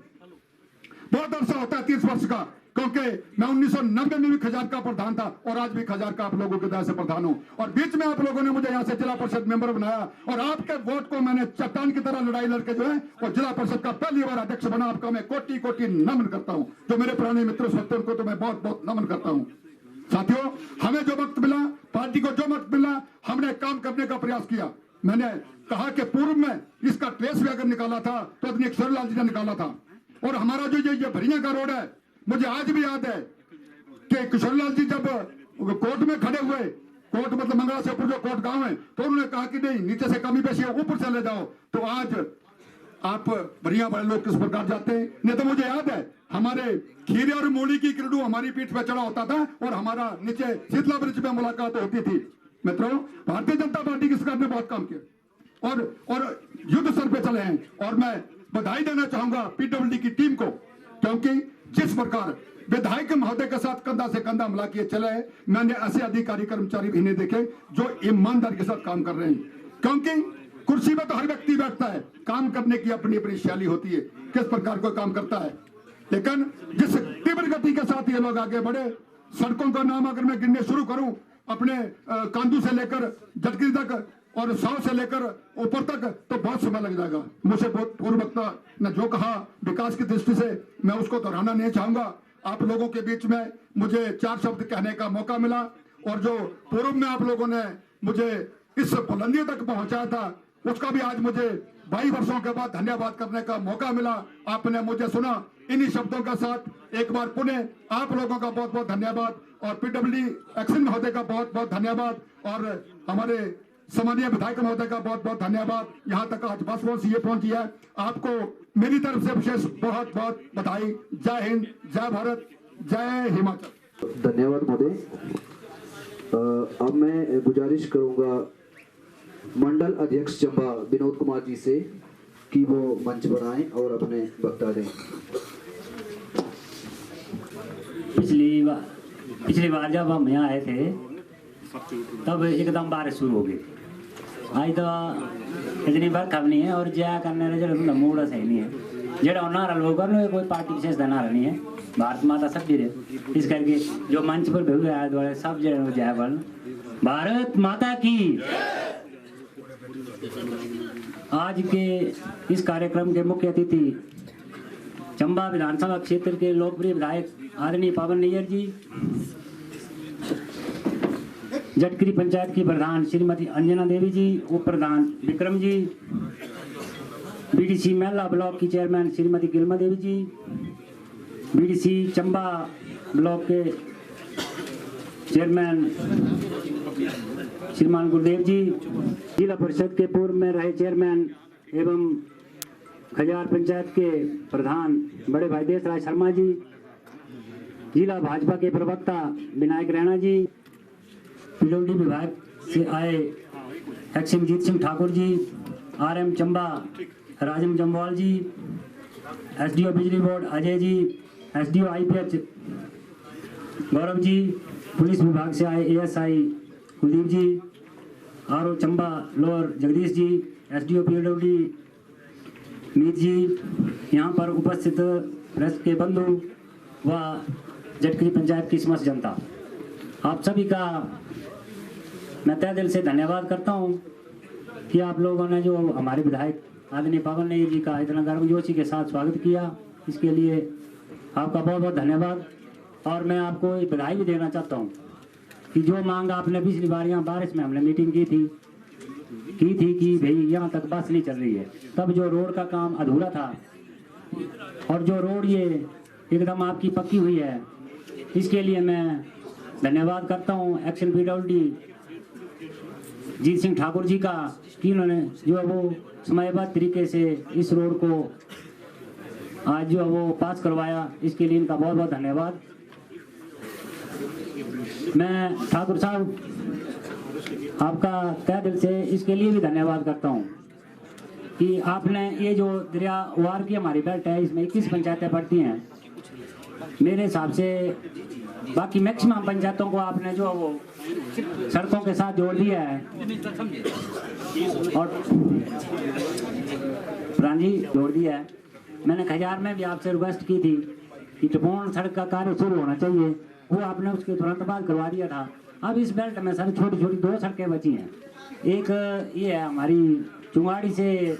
बहुत अरसा होता है 30 वर्ष का, क्योंकि मैं 1990 में भी खजार का प्रधान था और आज भी खजार का आप लोगों के दया से प्रधान हूं। और बीच में आप लोगों ने मुझे यहाँ से जिला परिषद मेंबर बनाया और आपके वोट को मैंने चट्टान की तरह लड़ाई लड़के जो है और जिला परिषद का पहली बार अध्यक्ष बना। आपका मैं कोटि कोटि नमन करता हूँ। जो मेरे पुराने मित्र सत्य उनको तो मैं बहुत बहुत नमन करता हूँ। साथियों, हमें जो वक्त मिला, पार्टी को जो वक्त मिला, हमने काम करने का प्रयास किया। मैंने कहा कि पूर्व में इसका ट्रेस भी अगर निकाला था तो अपने किशोरलाल जी ने निकाला था। और हमारा जो ये भरिया का रोड है, मुझे आज भी याद है कि किशोरलाल जी जब कोर्ट में खड़े हुए, कोर्ट मतलब मंगला से ऊपर जो कोर्ट गांव है, तो उन्होंने कहा कि नहीं नीचे से कमी पेशी ऊपर चले जाओ। तो आज आप बढ़िया बड़े लोग किस प्रकार जाते हैं। नहीं तो मुझे याद है हमारे खीरे और मूली की किरडू हमारी पीठ पे चढ़ा होता था और हमारा नीचे शीतला ब्रिज पे मुलाकात होती थी। मित्रों, भारतीय जनता पार्टी की सरकार ने बहुत काम किया और युद्ध स्तर पे चले हैं और मैं बधाई देना चाहूंगा पीडब्ल्यूडी की टीम को, क्योंकि जिस प्रकार विधायक महोदय के साथ कंधा से कंधा मिला के चले हैं, मैंने ऐसे अधिकारी कर्मचारी भी नहीं देखे जो ईमानदारी के साथ काम कर रहे हैं। क्योंकि कुर्सी में तो हर व्यक्ति बैठता है, काम करने की अपनी अपनी शैली होती है, किस प्रकार को काम करता है। लेकिन जिस तीव्र गति के साथ ये लोग आगे बढ़े, सड़कों का नाम अगर मैं गिनने शुरू करूं, अपने कांदू से लेकर जटगिरी तक और 100 से लेकर ऊपर तक, तो बहुत समय लग जाएगा। मुझे बहुत पूर्व वक्ता ने जो कहा विकास की दृष्टि से, मैं उसको दोहराना नहीं चाहूंगा। आप लोगों के बीच में मुझे 4 शब्द कहने का मौका मिला और जो पूर्व में आप लोगों ने मुझे इस बुलंदी तक पहुंचाया था, उसका भी आज मुझे 22 वर्षों के बाद धन्यवाद करने का मौका मिला। आपने मुझे सुना। इन्हीं शब्दों के साथ एक बार पुनः आप लोगों का बहुत बहुत धन्यवाद और पीडब्ल्यूडी एक्शन महोदय का बहुत बहुत धन्यवाद और हमारे सम्मानीय विधायक महोदय का बहुत बहुत धन्यवाद। यहाँ तक आज बस पहुंची ये पहुंची है, आपको मेरी तरफ से विशेष बहुत बहुत बधाई। जय हिंद, जय भारत, जय हिमाचल।
धन्यवाद महोदय। अब मैं गुजारिश करूंगा मंडल अध्यक्ष चंबा विनोद कुमार जी से कि वो मंच पर आएं और अपने वक्ता दें।
पिछली बार जब हम यहाँ आए थे तब एकदम बारिश शुरू हो गई। आज तो इतनी बरखा नहीं है और जया करने जो मूड सही नहीं है। जो नारा लोग कोई पार्टी विशेष का नारा नहीं है, भारत माता सब जी रहे। इस करके जो मंच पर भेज रहे सब जो जय बोल भारत माता की। आज के इस कार्यक्रम के मुख्य अतिथि चंबा विधानसभा क्षेत्र के लोकप्रिय विधायक आदरणीय पावन नैयर जी, जटगिरी पंचायत की प्रधान श्रीमती अंजना देवी जी, उप प्रधान विक्रम जी, बीडीसी मेला ब्लॉक की चेयरमैन श्रीमती गिलमा देवी जी, बीडीसी चंबा ब्लॉक के चेयरमैन श्रीमान गुरुदेव जी, जिला परिषद के पूर्व में रहे चेयरमैन एवं खजार पंचायत के प्रधान बड़े भाई देशराज शर्मा जी, जिला भाजपा के प्रवक्ता विनायक रैना जी, पीडब्ल्यूडी विभाग से आए एक्समजीत सिंह ठाकुर जी, आरएम चंबा राजम जम्वाल जी, एसडीओ बिजली board Ajay ji, SDO IPH Gaurav ji, police विभाग से आए एएसआई कुलदीप जी, RO Chamba lower Jagdish ji, SDO PWD मीत जी, यहाँ पर उपस्थित प्रेस के बंधु व जटगिरी पंचायत की समस्त जनता, आप सभी का मैं तहे दिल से धन्यवाद करता हूँ कि आप लोगों ने जो हमारे विधायक आदरणीय पावन नैयर जी का इतना गर्मजोशी के साथ स्वागत किया, इसके लिए आपका बहुत बहुत धन्यवाद। और मैं आपको बधाई भी देना चाहता हूँ कि जो मांग आपने पिछली बार यहाँ बारिश में हमने मीटिंग की थी कि भाई यहाँ तक बस नहीं चल रही है, तब जो रोड का काम अधूरा था और जो रोड ये एकदम आपकी पक्की हुई है, इसके लिए मैं धन्यवाद करता हूँ एक्शन पीडब्ल्यूडी जीत सिंह ठाकुर जी का कि उन्होंने जो है वो समयबद्ध तरीके से इस रोड को आज जो है वो पास करवाया, इसके लिए इनका बहुत बहुत धन्यवाद। मैं ठाकुर साहब आपका तहे दिल से इसके लिए भी धन्यवाद करता हूँ कि आपने ये जो दरिया वार की हमारी बेल्ट है, इसमें 21 पंचायतें पड़ती हैं। मेरे हिसाब से बाकी मैक्सिमम पंचायतों को आपने जो वो सड़कों के साथ जोड़ दिया है और प्रांजी जोड़ दिया है। मैंने खजार में भी आपसे रिक्वेस्ट की थी कि टपोन सड़क का कार्य शुरू होना चाहिए, वो आपने उसके तुरंत बाद करवा दिया था। अब इस बेल्ट में सर छोटी छोटी 2 सड़कें बची हैं। एक ये है हमारी चुंगाड़ी से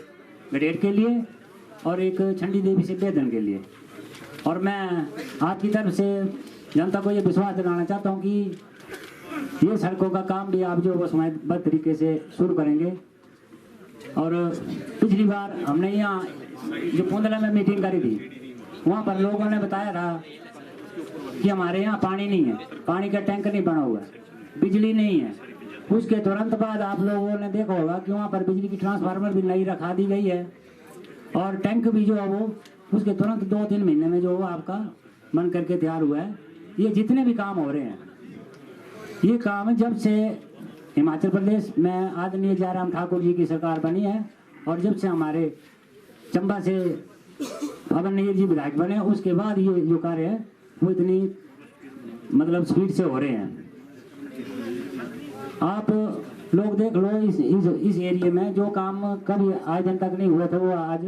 गडेर के लिए और एक छंडी देवी से बेदन के लिए। और मैं आपकी तरफ से जनता को ये विश्वास दिलाना चाहता हूँ कि ये सड़कों का काम भी आप जो वो समयबद्ध तरीके से शुरू करेंगे। और पिछली बार हमने यहाँ जो पुंदला में मीटिंग करी थी, वहाँ पर लोगों ने बताया था कि हमारे यहाँ पानी नहीं है, पानी का टैंक नहीं बना हुआ है, बिजली नहीं है। उसके तुरंत बाद आप लोगों ने देखा होगा कि वहाँ पर बिजली की ट्रांसफार्मर भी नई रखा दी गई है और टैंक भी जो है वो उसके तुरंत 2-3 महीने में जो आपका बन करके तैयार हुआ है। ये जितने भी काम हो रहे हैं, ये काम जब से हिमाचल प्रदेश में आदरणीय जयराम ठाकुर जी की सरकार बनी है और जब से हमारे चंबा से पवन नैयर जी विधायक बने, उसके बाद ये जो कार्य है वो इतनी मतलब स्पीड से हो रहे हैं। आप लोग देख लो इस एरिया में जो काम कभी आज दिन तक नहीं हुआ था, वो आज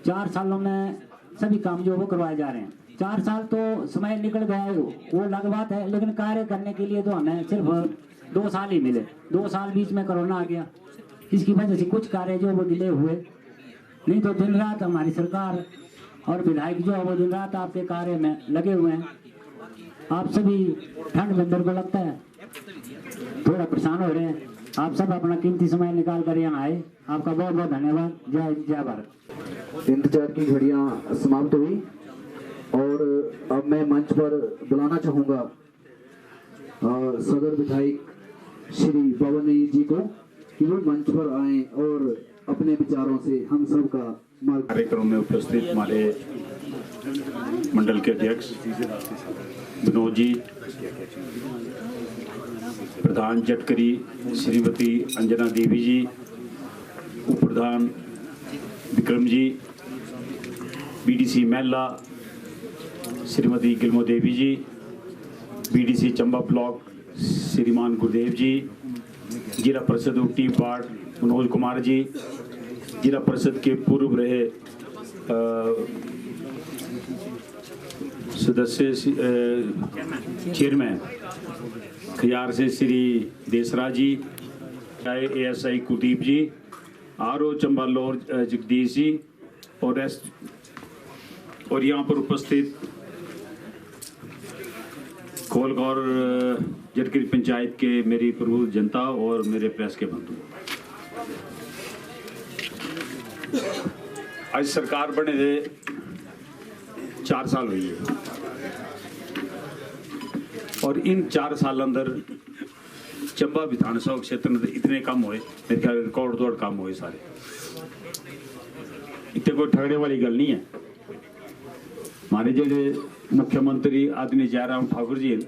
4 सालों में सभी काम जो वो करवाए जा रहे हैं। 4 साल तो समय निकल गया है, वो अलग बात है, लेकिन कार्य करने के लिए तो हमें सिर्फ 2 साल ही मिले। 2 साल बीच में कोरोना आ गया, इसकी वजह से कुछ कार्य जो वो डिले हुए, नहीं तो दिन रात हमारी सरकार और विधायक जो है वो दिन रात आपके कार्य में लगे हुए हैं। आप सभी ठंड में मेरे को लगता है थोड़ा परेशान हो रहे हैं। आप सब अपना कीमती समय निकाल कर यहाँ आए, आपका बहुत बहुत धन्यवाद। जय भारत।
इंतजार की घड़ियां समाप्त हुई और अब मैं मंच पर बुलाना चाहूंगा सदर विधायक श्री पवन नैयर जी को कि वो मंच पर आए और अपने विचारों से हम सब का मार्ग।
कार्यक्रम में उपस्थित हमारे मंडल के अध्यक्ष विनोद जी, प्रधान जटकरी श्रीमती अंजना देवी जी, उप प्रधान विक्रम जी, बीडीसी महिला श्रीमती गिलमो देवी जी, बीडीसी चंबा ब्लॉक श्रीमान गुरुदेव जी, जिला परिषद उटी वार्ड मनोज कुमार जी, जिला परिषद के पूर्व रहे सदस्य चेयरमैन खियार से श्री देसरा जी, ASI कुलदीप जी, RO चंबा लोर जगदीश जी और यहाँ पर उपस्थित खोलगौर जटकरी पंचायत के मेरी प्रबुद्ध जनता और मेरे प्रेस के बंधु। आज सरकार बने थे 4 साल हुई है और इन 4 साल अंदर चंबा विधानसभा क्षेत्र में इतने काम हुए, मेरे ख्याल रिकॉर्ड तोड़ काम हुए सारे। इतने कोई ठगड़े वाली गल नहीं है। हमारे जेडे मुख्यमंत्री आदरणीय जयराम ठाकुर जी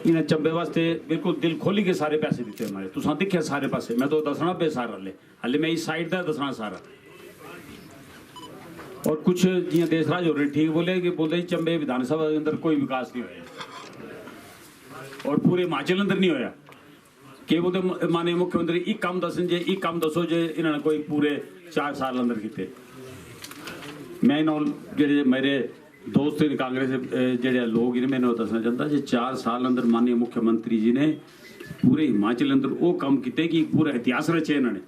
इन्हें चंबे वास्ते बिल्कुल दिल खोली के सारे पैसे दिते हमारे। तुसा दिखे सारे पासे, मैं तो दसना पे सारा हले मैं इस साइड का दसना सारा। और कुछ जियां देसराज हो रहे ठीक बोले कि बोलते चंबे विधानसभा के अंदर कोई विकास नहीं होया और पूरे हिमाचल अंदर नहीं होया। कि बोलते माननीय मुख्यमंत्री एक काम दसन जे एक काम दसो जे इन्होंने कोई पूरे 4 साल अंदर किते। मैं जेडे मेरे दोस्त इन कांग्रेस जेडे लोग इन्हें मैंने दसना चाहता जे 4 साल अंदर माननीय मुख्यमंत्री जी ने पूरे हिमाचल अंदर वो काम किते कि पूरा इतिहास रचे इन्होंने।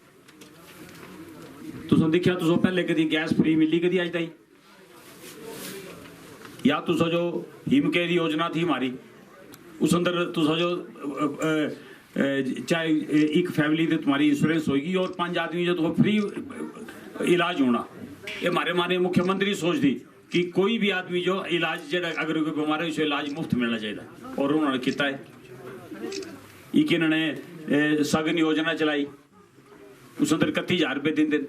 तुम देखा तुम पहले कभी गैस फ्री मिली कभी अज तई, या तुस जो हिमकेयर योजना थी हमारी उस अंदर तुस जो चाहे एक फैमिली से तुम्हारी इंश्योरेंस होगी और 5 आदमी जो तो फ्री इलाज होना। ये हमारे माननीय मुख्यमंत्री सोच दी कि कोई भी आदमी जो इलाज जरा अगर कोई बीमार है उसे इलाज मुफ्त मिलना चाहिए और उन्होंने किया है। एक इन्होंने सगन योजना चलाई उस अंदर 31,000 रुपये दिन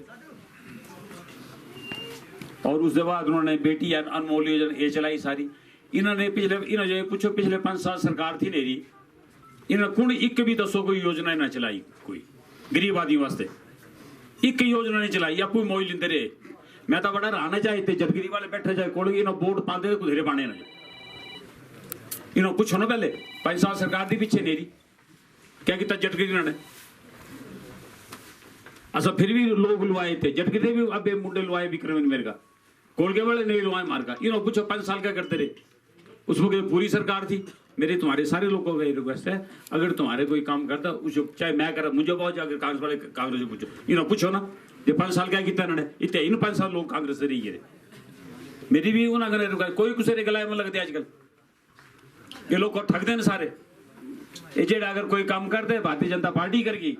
और उसके बाद उन्होंने बेटी अनमोल योजना ये चलाई सारी। इन्होंने इन्होंने पूछो पिछले 5 साल सरकार थी नेरी इन्होंने कुण एक भी दसो कोई योजना इन्हें चलाई कोई गरीब आदमी वास्ते एक योजना नहीं चलाई या कोई मोई लेंदे रहे। मैं तो बड़ा रहना चाहिए जटगिरी वाले बैठे जाए कोल इन्होंने वोट पाते कुधेरे पाने ना इन्होंने पूछो ना पहले 5 साल सरकार दी पीछे नेरी क्या किया जटगिरी इन्होंने। अच्छा फिर भी लोग लुआए थे जटगिरी भी अब मुंडे लुआए विक्रम मेरे का कोलगे वाले नहीं लुआए मार का। इन्होंने पूछो 5 साल क्या करते रहे उसमें पूरी सरकार थी। मेरे तुम्हारे सारे लोगों का रिक्वेस्ट है अगर तुम्हारे कोई काम करता उस चाहे मैं कर मुझे बहुत अगर कांग्रेस वाले कांग्रेस से पूछो इन्होंने पूछो ना ये 5 साल क्या किया इन्होंने इतने इन 5 साल लोग कांग्रेस से रही है। मेरी भी उन्होंने कोई कुछ गलाए में लगते आजकल ये लोग ठगते हैं सारे। ये जेड़ा अगर कोई काम करते भारतीय जनता पार्टी करगी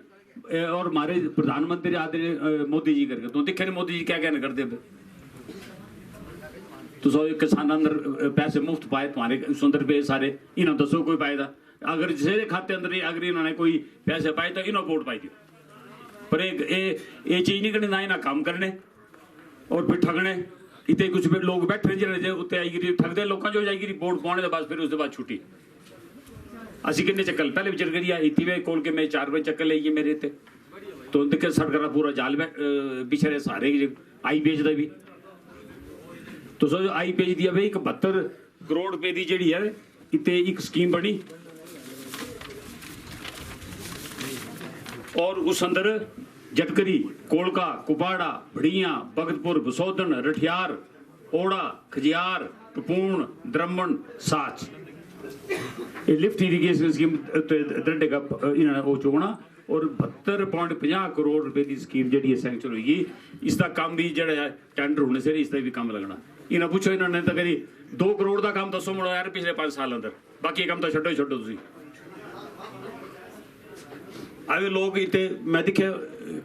और हमारे प्रधानमंत्री आदरणीय मोदी जी करके तो दिखे मोदी जी क्या कहना करते तो किसान अंदर पैसे मुफ्त पाए तुम्हारे सुंदर पे सारे इन्होंने दसो कोई पाएगा अगर जिसे खाते अंदर अगर इन्होंने कोई पैसे पाए तो इन्होंने वोट पाई दियो पर ये चीज नहीं करनी ना इन्हें काम करने और फिर ठगने इतने कुछ भी लोग बैठे जे उत्ते आई गिरी ठगदे लोगों जो जाएगी वोट पाने के बाद फिर उसके बाद छुट्टी असी किन्ने चक्कर पहले भी चल गई इतनी वे खोल के मैं 4 बजे चक्कर ले मेरे इतने तो दिक्कत सड़क पूरा जाल बिछड़े सारे आई बेचदा भी तो सो आई बेच दिया भाई 71 करोड़ रुपए की जी है इतने एक स्कीम बनी और उस अंदर जटकरी कोलका कुपाड़ा भड़िया भगतपुर बसोदन रठियार ओड़ा खजियार पपूण द्रमण साच ये लिफ्ट इरीगेशन स्कीम दंडे का इन्होंने वो चुकना और 72.50 करोड़ रुपए की स्कीम जी सैंक्शन हुई इसका काम भी जड़ा टेंडर होने से इसका भी काम लगना इन्हें पूछो इन्होंने तो करी 2 करोड़ का काम दसो मुड़ो यार पिछले 5 साल अंदर बाकी काम तो छो ही छो तुम अवे लोग इतने मैं दिखे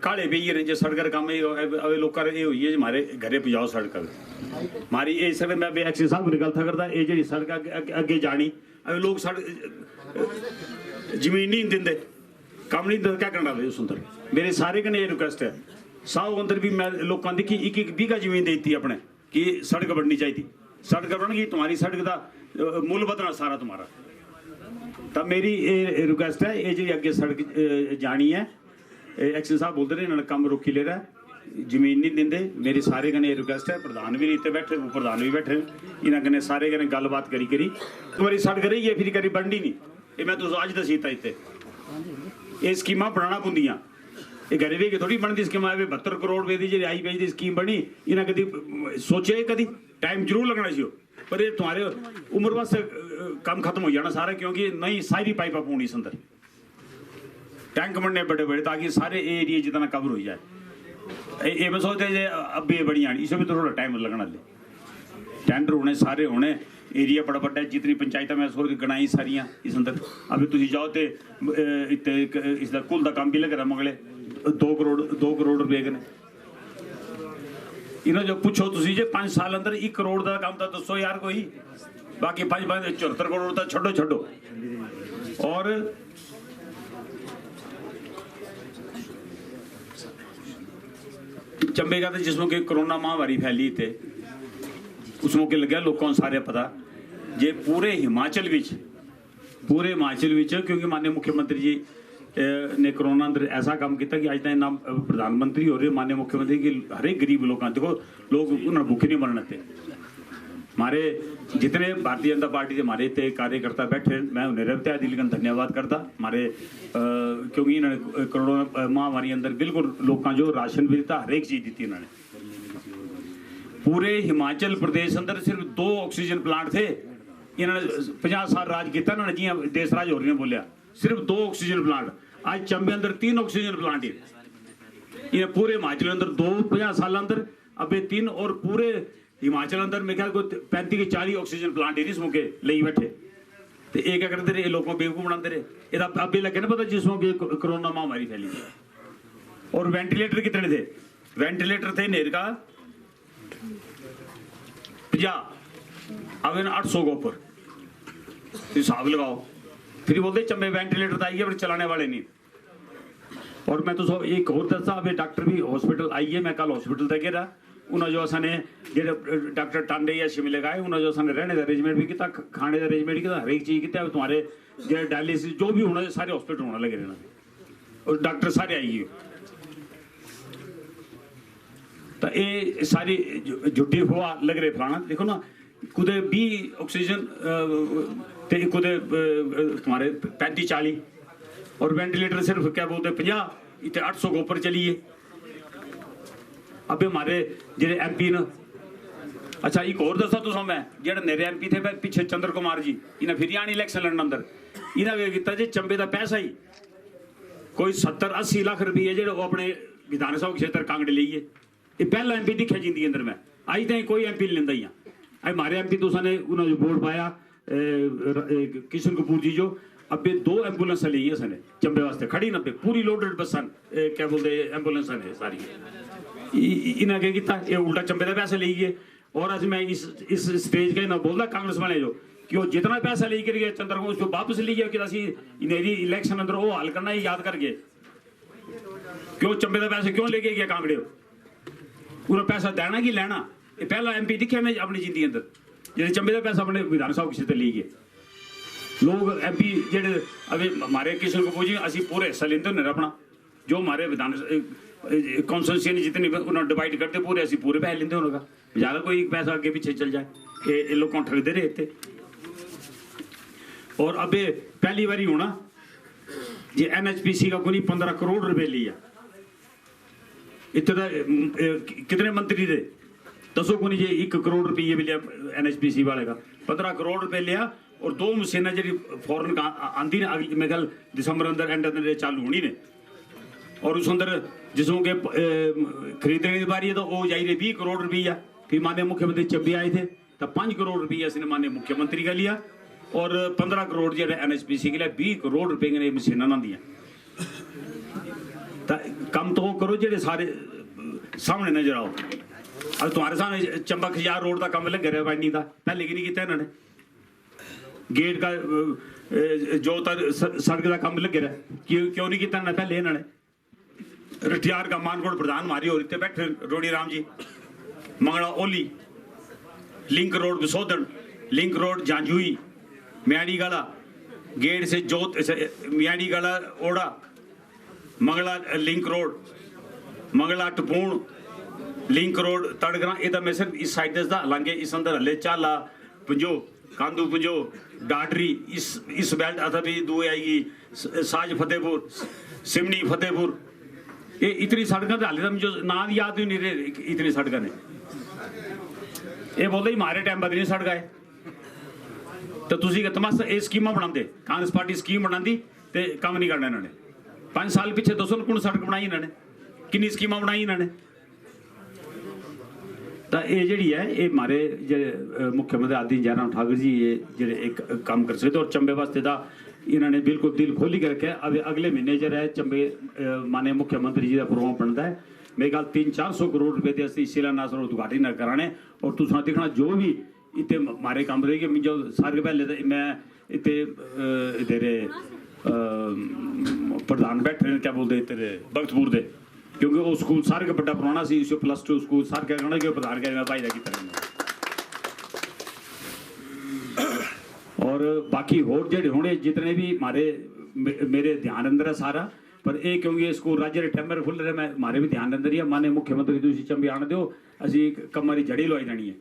काले पे ही रहे सड़क काम अवे लोग ये हुई है हमारे घरे पजाओ सड़क हमारी ये सड़क मैं एक्शन साहब की गल था करता ये जी सड़क अगे जानी अवे लोग जमीन नहीं देंगे काम नहीं देंगे क्या करना उस अंदर मेरे सारे कने ये रिक्वेस्ट है साहब अंदर भी मैं लोगों देखी एक बीघा जमीन देती अपने कि सड़क बननी चाहिए सड़क बनगी तुम्हारी सड़क का मूल बदना सारा तुम्हारा तब मेरी रिक्वेस्ट है ये जी अगे सड़क जानी है एक्शन साहब बोलते रहे इन्होंने काम रोकी ले रहा है जमीन नहीं देंगे मेरी सारे कने रिक्वेस्ट है प्रधान भी इतने बैठे प्रधान भी बैठे इन्होंने कने सारे कने गलबात करी तुम्हारी सड़क रही है फिर करी बननी नहीं ये मैं तो अज दसी इतने ये स्कीम बनाना पौंदियां ये घरे वे थोड़ी बनती स्कीम 72 करोड़ रुपए की जी आई पेज की स्कीम बनी इन्हें कभी सोचे कभी टाइम जरूर लगना सी पर ये तुम्हारे उम्र वास्ते काम खत्म हो जाना सारा क्योंकि नहीं सारी पाइपा पौनी इस अंदर टैंक बनने बड़े बड़े ताकि सारे एरिया जितना कवर हो जाए ये मैं सोचते जे अब ये बड़ी आनी इसमें तो थोड़ा टाइम लगना ले टेंडर होने सारे होने एरिया बड़ा बड़ा है जितनी पंचायत मैं सोच गणाई सारियां इस अंदर अभी तुम जाओ तो इसका कुल का काम भी लग रहा मंगले 2 करोड़ रुपए कने इन्होंने जो पूछो तुम जे 5 साल अंदर 1 करोड़ का काम था दसो यार कोई बाकी 74 करोड़ था छोड़ो और चंबे का तो जिस मौके कोरोना महामारी फैली थे उस मौके लगे लोगों को सारे पता जे पूरे हिमाचल क्योंकि माननीय मुख्यमंत्री जी ने कोरोना अंदर ऐसा काम किया कि अज तक नाम प्रधानमंत्री हो रहे माननीय मुख्यमंत्री की हर एक गरीब लोग देखो लोग उन्होंने भूखे नहीं मरने थे हमारे जितने भारतीय जनता पार्टी के हमारे इतने कार्यकर्ता बैठे मैं उन्हें दिल का धन्यवाद करता हमारे क्योंकि इन्होंने कोरोना महामारी अंदर बिल्कुल लोगों जो राशन भी दिता हर एक चीज़ दी इन्होंने पूरे हिमाचल प्रदेश अंदर सिर्फ 2 ऑक्सीजन प्लांट थे इन्होंने 50 साल राज किया इन्होंने जी देश राज होर बोलिया सिर्फ 2 ऑक्सीजन प्लांट आज चंबे अंदर 3 ऑक्सीजन प्लांट है इन्हें पूरे हिमाचल अंदर 50 साल अंदर अबे 3 और पूरे हिमाचल अंदर मेरे ख्याल को 35 के 40 ऑक्सीजन प्लांट है इस मौके ले बैठे तो ये क्या करते रहे लोगों को बेवकूफ बनाते रहे अब लगे ना पता जिस मौके कोरोना महामारी फैली और वेंटिलेटर कितने थे वेंटिलेटर थे नेर का 50 अब 800 के ऊपर हिसाब लगाओ फिर बोलते चंबे वेंटिलेटर तो आई है पर चलाने वाले नहीं और मैं तो एक और दसा अभी डॉक्टर भी हॉस्पिटल आई है मैं कल हॉस्पिटल तक गया उन्होंने जो असाने जो डॉक्टर टांडे या शिमले गए उन्होंने जो असाने रहने का अरेंजमेंट भी किया खाने का अरेंजमेंट किया हर एक चीज़ किया तुम्हारे जो डायलिसिस जो भी होना सारे हॉस्पिटल होना लगे रहना और डॉक्टर सारे आई है तो ये सारी झूठी हुआ लग रहे फलाना देखो ना कुदे 20 ऑक्सीजन कुदे तुम्हारे 35-40 और वेंटिलेटर सिर्फ क्या बोलते 50 इतने 800 के ऊपर चलिए अबे हमारे जेडे MP न अच्छा एक और दसा तो मैं जेडे मेरे MP थे पीछे चंद्र कुमार जी इन्हें फिर आनी इलेक्शन लड़ने अंदर इन्हें किया जी चंबे का पैसा ही कोई 70-80 लाख रुपये जेडे वो अपने विधानसभा क्षेत्र कांगड़े लीए ये पहला MP दिखा जिंदगी अंदर मैं अज तक कोई MP नहीं लेंदा ही अज हमारे MP तो उन्होंने वोट पाया किशन कपूर जी जो अबे 2 एम्बुलेंस ली है सने चंबे वास्ते खड़ी ना पे पूरी लोडेड बसन क्या बोलते एम्बुलेंस है सारी इन्हें क्या किया ये उल्टा चंबे का पैसा ले गए और आज मैं इस स्टेज का ना बोलता कांग्रेस वाले जो कि वो जितना पैसा लेकर गए चंद्र को उसको वापस ले गया कि इन्हें इलेक्शन अंदर वो हल करना ही याद कर गए क्यों चंबे का पैसा क्यों लेके गया कांगड़े उन्हें पैसा देना कि लैना, ये पहला MP दिखे मैं अपनी जिंदगी अंदर जिन्हें चंबे का पैसा अपने विधान सभा किसी ले गए लोग। MP जेडे अभी हमारे किसी को पूछिए असं पूरे हिस्सा लेते होने अपना, जो हमारे विधान कॉन्स्टिट्यूंसी ने जितनी उन्होंने डिवाइड करते पूरे असं पूरे पैसे लेते होने का, बेचारा कोई पैसा आगे पीछे चल जाए, ये लोग कौन ठगते रहे थे। और अब पहली बारी होना जी NHPC का कोई 15 करोड़ रुपए लिया, इतना कितने मंत्री थे दसो को नहीं, 1 करोड़ रुपये भी लिया NHPC वाले का, 15 करोड़ रुपए लिया। और 2 मशीनें जी फॉरन का आंदी ने अगली मेरे ख्याल दिसंबर अंदर एंड अंदर चालू होनी ने, और उस अंदर जिसों के खरीदने की बारी है तो वो जाइए 20 करोड़ रुपया। फिर माननीय मुख्यमंत्री चब्बी आए थे तो 5 करोड़ रुपया इसने माननीय मुख्यमंत्री का लिया, और 15 करोड़ जो NHPC के लिए 20 करोड़ रुपए ने मशीना ना दिया। कम तो करो जेडे सारे सामने नजर आओ। अब तुम्हारे सामने चंबा खिजार रोड का कम लग रहा वाइडनिंग का, पहले की नहीं किया इन्होंने, गेट का जो सड़क का कम लग रहा क्यों नहीं किया इन्होंने पहले। इन्होंने रटियार का मानकोट प्रधान मारी और इतने बैठे रोड़ी राम जी, मंगड़ा ओली, लिंक रोड विसोधन, लिंक रोड झांझुई, म्याड़ी गाला गेट से जोत म्याड़ी गाला ओड़ा, मंगला लिंक रोड, मंगला टपूण लिंक रोड तड़गरा, ये मैं सिर्फ इस साइड दसदा, हालांकि इस अंदर हले चाला पंजो कांदू पंजो डाडरी इस बेल्ट अथा भी दुए आएगी साज फतेहपुर सिमनी फतेहपुर, ये इतनी सड़कें तो हाले जो ना याद ही नहीं रहे इतनी सड़कें ने। ये बोलते ही हमारे टाइम बाद नहीं सड़क आए तो तुसी तमाशा ये स्कीमां बनाते, कांग्रेस पार्टी स्कीम बनाती तो काम नहीं करना इन्होंने। 5 साल पिछे दसो कौन सड़क बनाई इन्होंने, किन्नी स्कीमां बनाई इन्होंने। तो ये जी है ये हमारे जो मुख्यमंत्री आदित्य जयराम ठाकुर जी ये जो एक काम कर सकते, और चंबे वास्ते का इन्होंने बिल्कुल दिल खोली के रखे। अब अगले महीने जो है चंबे माननीय मुख्यमंत्री जी का प्रोग्राम बनता है, मेरे ख्याल 300-400 करोड़ रुपए के असली शिलान्यास और उद्घाटन कराने, और तुसा दिखना जो भी इतने हमारे काम रहे जो सारे पहले मैं इतने इधर प्रधान बैठे क्या बोलते इतने भगतपुर दे, क्योंकि वो स्कूल सारे का बड़ा पुराना सी +2 स्कूल सारे क्या करना कि प्रधान क्या भाई की तरह। और बाकी होर जेडे होने जितने भी हमारे मेरे ध्यान अंदर है सारा, पर ये क्योंकि स्कूल राज्य टेम्बर खुल रहे मैं हमारे भी ध्यान अंदर ही है। माननीय मुख्यमंत्री तुम चंबी आने दो असी कमारी जड़ी लवाई जानी है।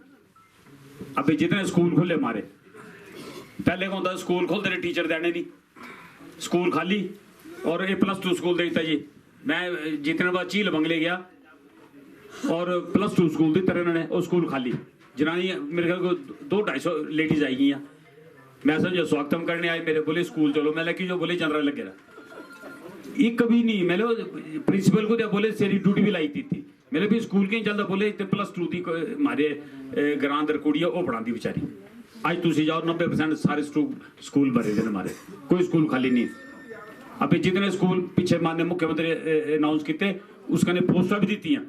अभी जितने स्कूल खुले हमारे पहले को होता स्कूल खोलते रहे टीचर देने नहीं, स्कूल खाली, और ये +2 स्कूल देता जी। मैं जितने बाद झील बंगले गया और +2 स्कूल दी तरह इन्होंने, और स्कूल खाली, जनानी मेरे ख्याल को 200-250 लेडीज आई गई। मैं समझो स्वागतम करने आए, मेरे बोले स्कूल चलो, मैं लगी जो बोले जनरल लगे रहा एक कभी नहीं, मैंने प्रिंसिपल को दिया बोले तेरी ड्यूटी भी लाई थी, मेरे भी स्कूल के चलता बोले इतने +2 थी हमारे ग्रां अंदर कुड़ी वो पढ़ाती बेचारी। आज तुम जाओ 90% सारे स्कूल भरे थे हमारे, कोई स्कूल खाली नहीं। अभी जितने स्कूल पीछे माननीय मुख्यमंत्री अनाउंस किए उसका ने पोस्टर भी दी हैं।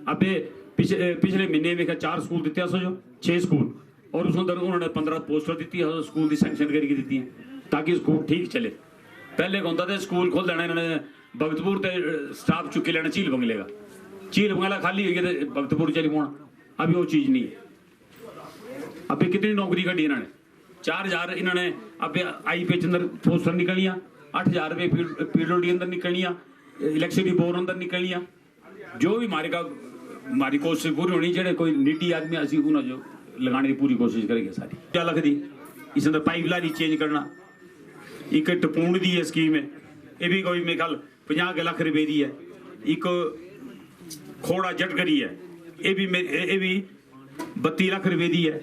अबे पिछले महीने में 4 स्कूल दिते जो 6 स्कूल, और उस अंदर उन्होंने 15 पोस्टर दी है स्कूल की सैंक्शन करके दी हैं ताकि स्कूल ठीक चले। पहले होता था स्कूल खोल देना इन्होंने भगतपुर से स्टाफ चुके लेना झील बंगले का, झील बंगला खाली हो गया तो भगतपुर चली पाना, अभी वो चीज़ नहीं है। अभी कितनी नौकरी कटी इन्होंने 4000 इन्होंने अब IPH अंदर पोस्टर निकलियाँ, 8000 रुपये PWD अंदर निकलियाँ, इलेक्ट्रिसिटी बोर्ड अंदर निकलियाँ। जो भी हमारी कोशिश पूरी होनी चाहिए, कोई निटी आदमी असी उन्हें जो लगाने की पूरी कोशिश करेंगे सारी। 4 लाख दी इस अंदर पाइप लाइन चेंज करना, एक टपूण दी है स्कीम है, ये भी कोई मेरे ख्याल 50 लाख रुपए दी है। एक खोड़ा जट करी है, ये भी 32 लाख रुपए दी है।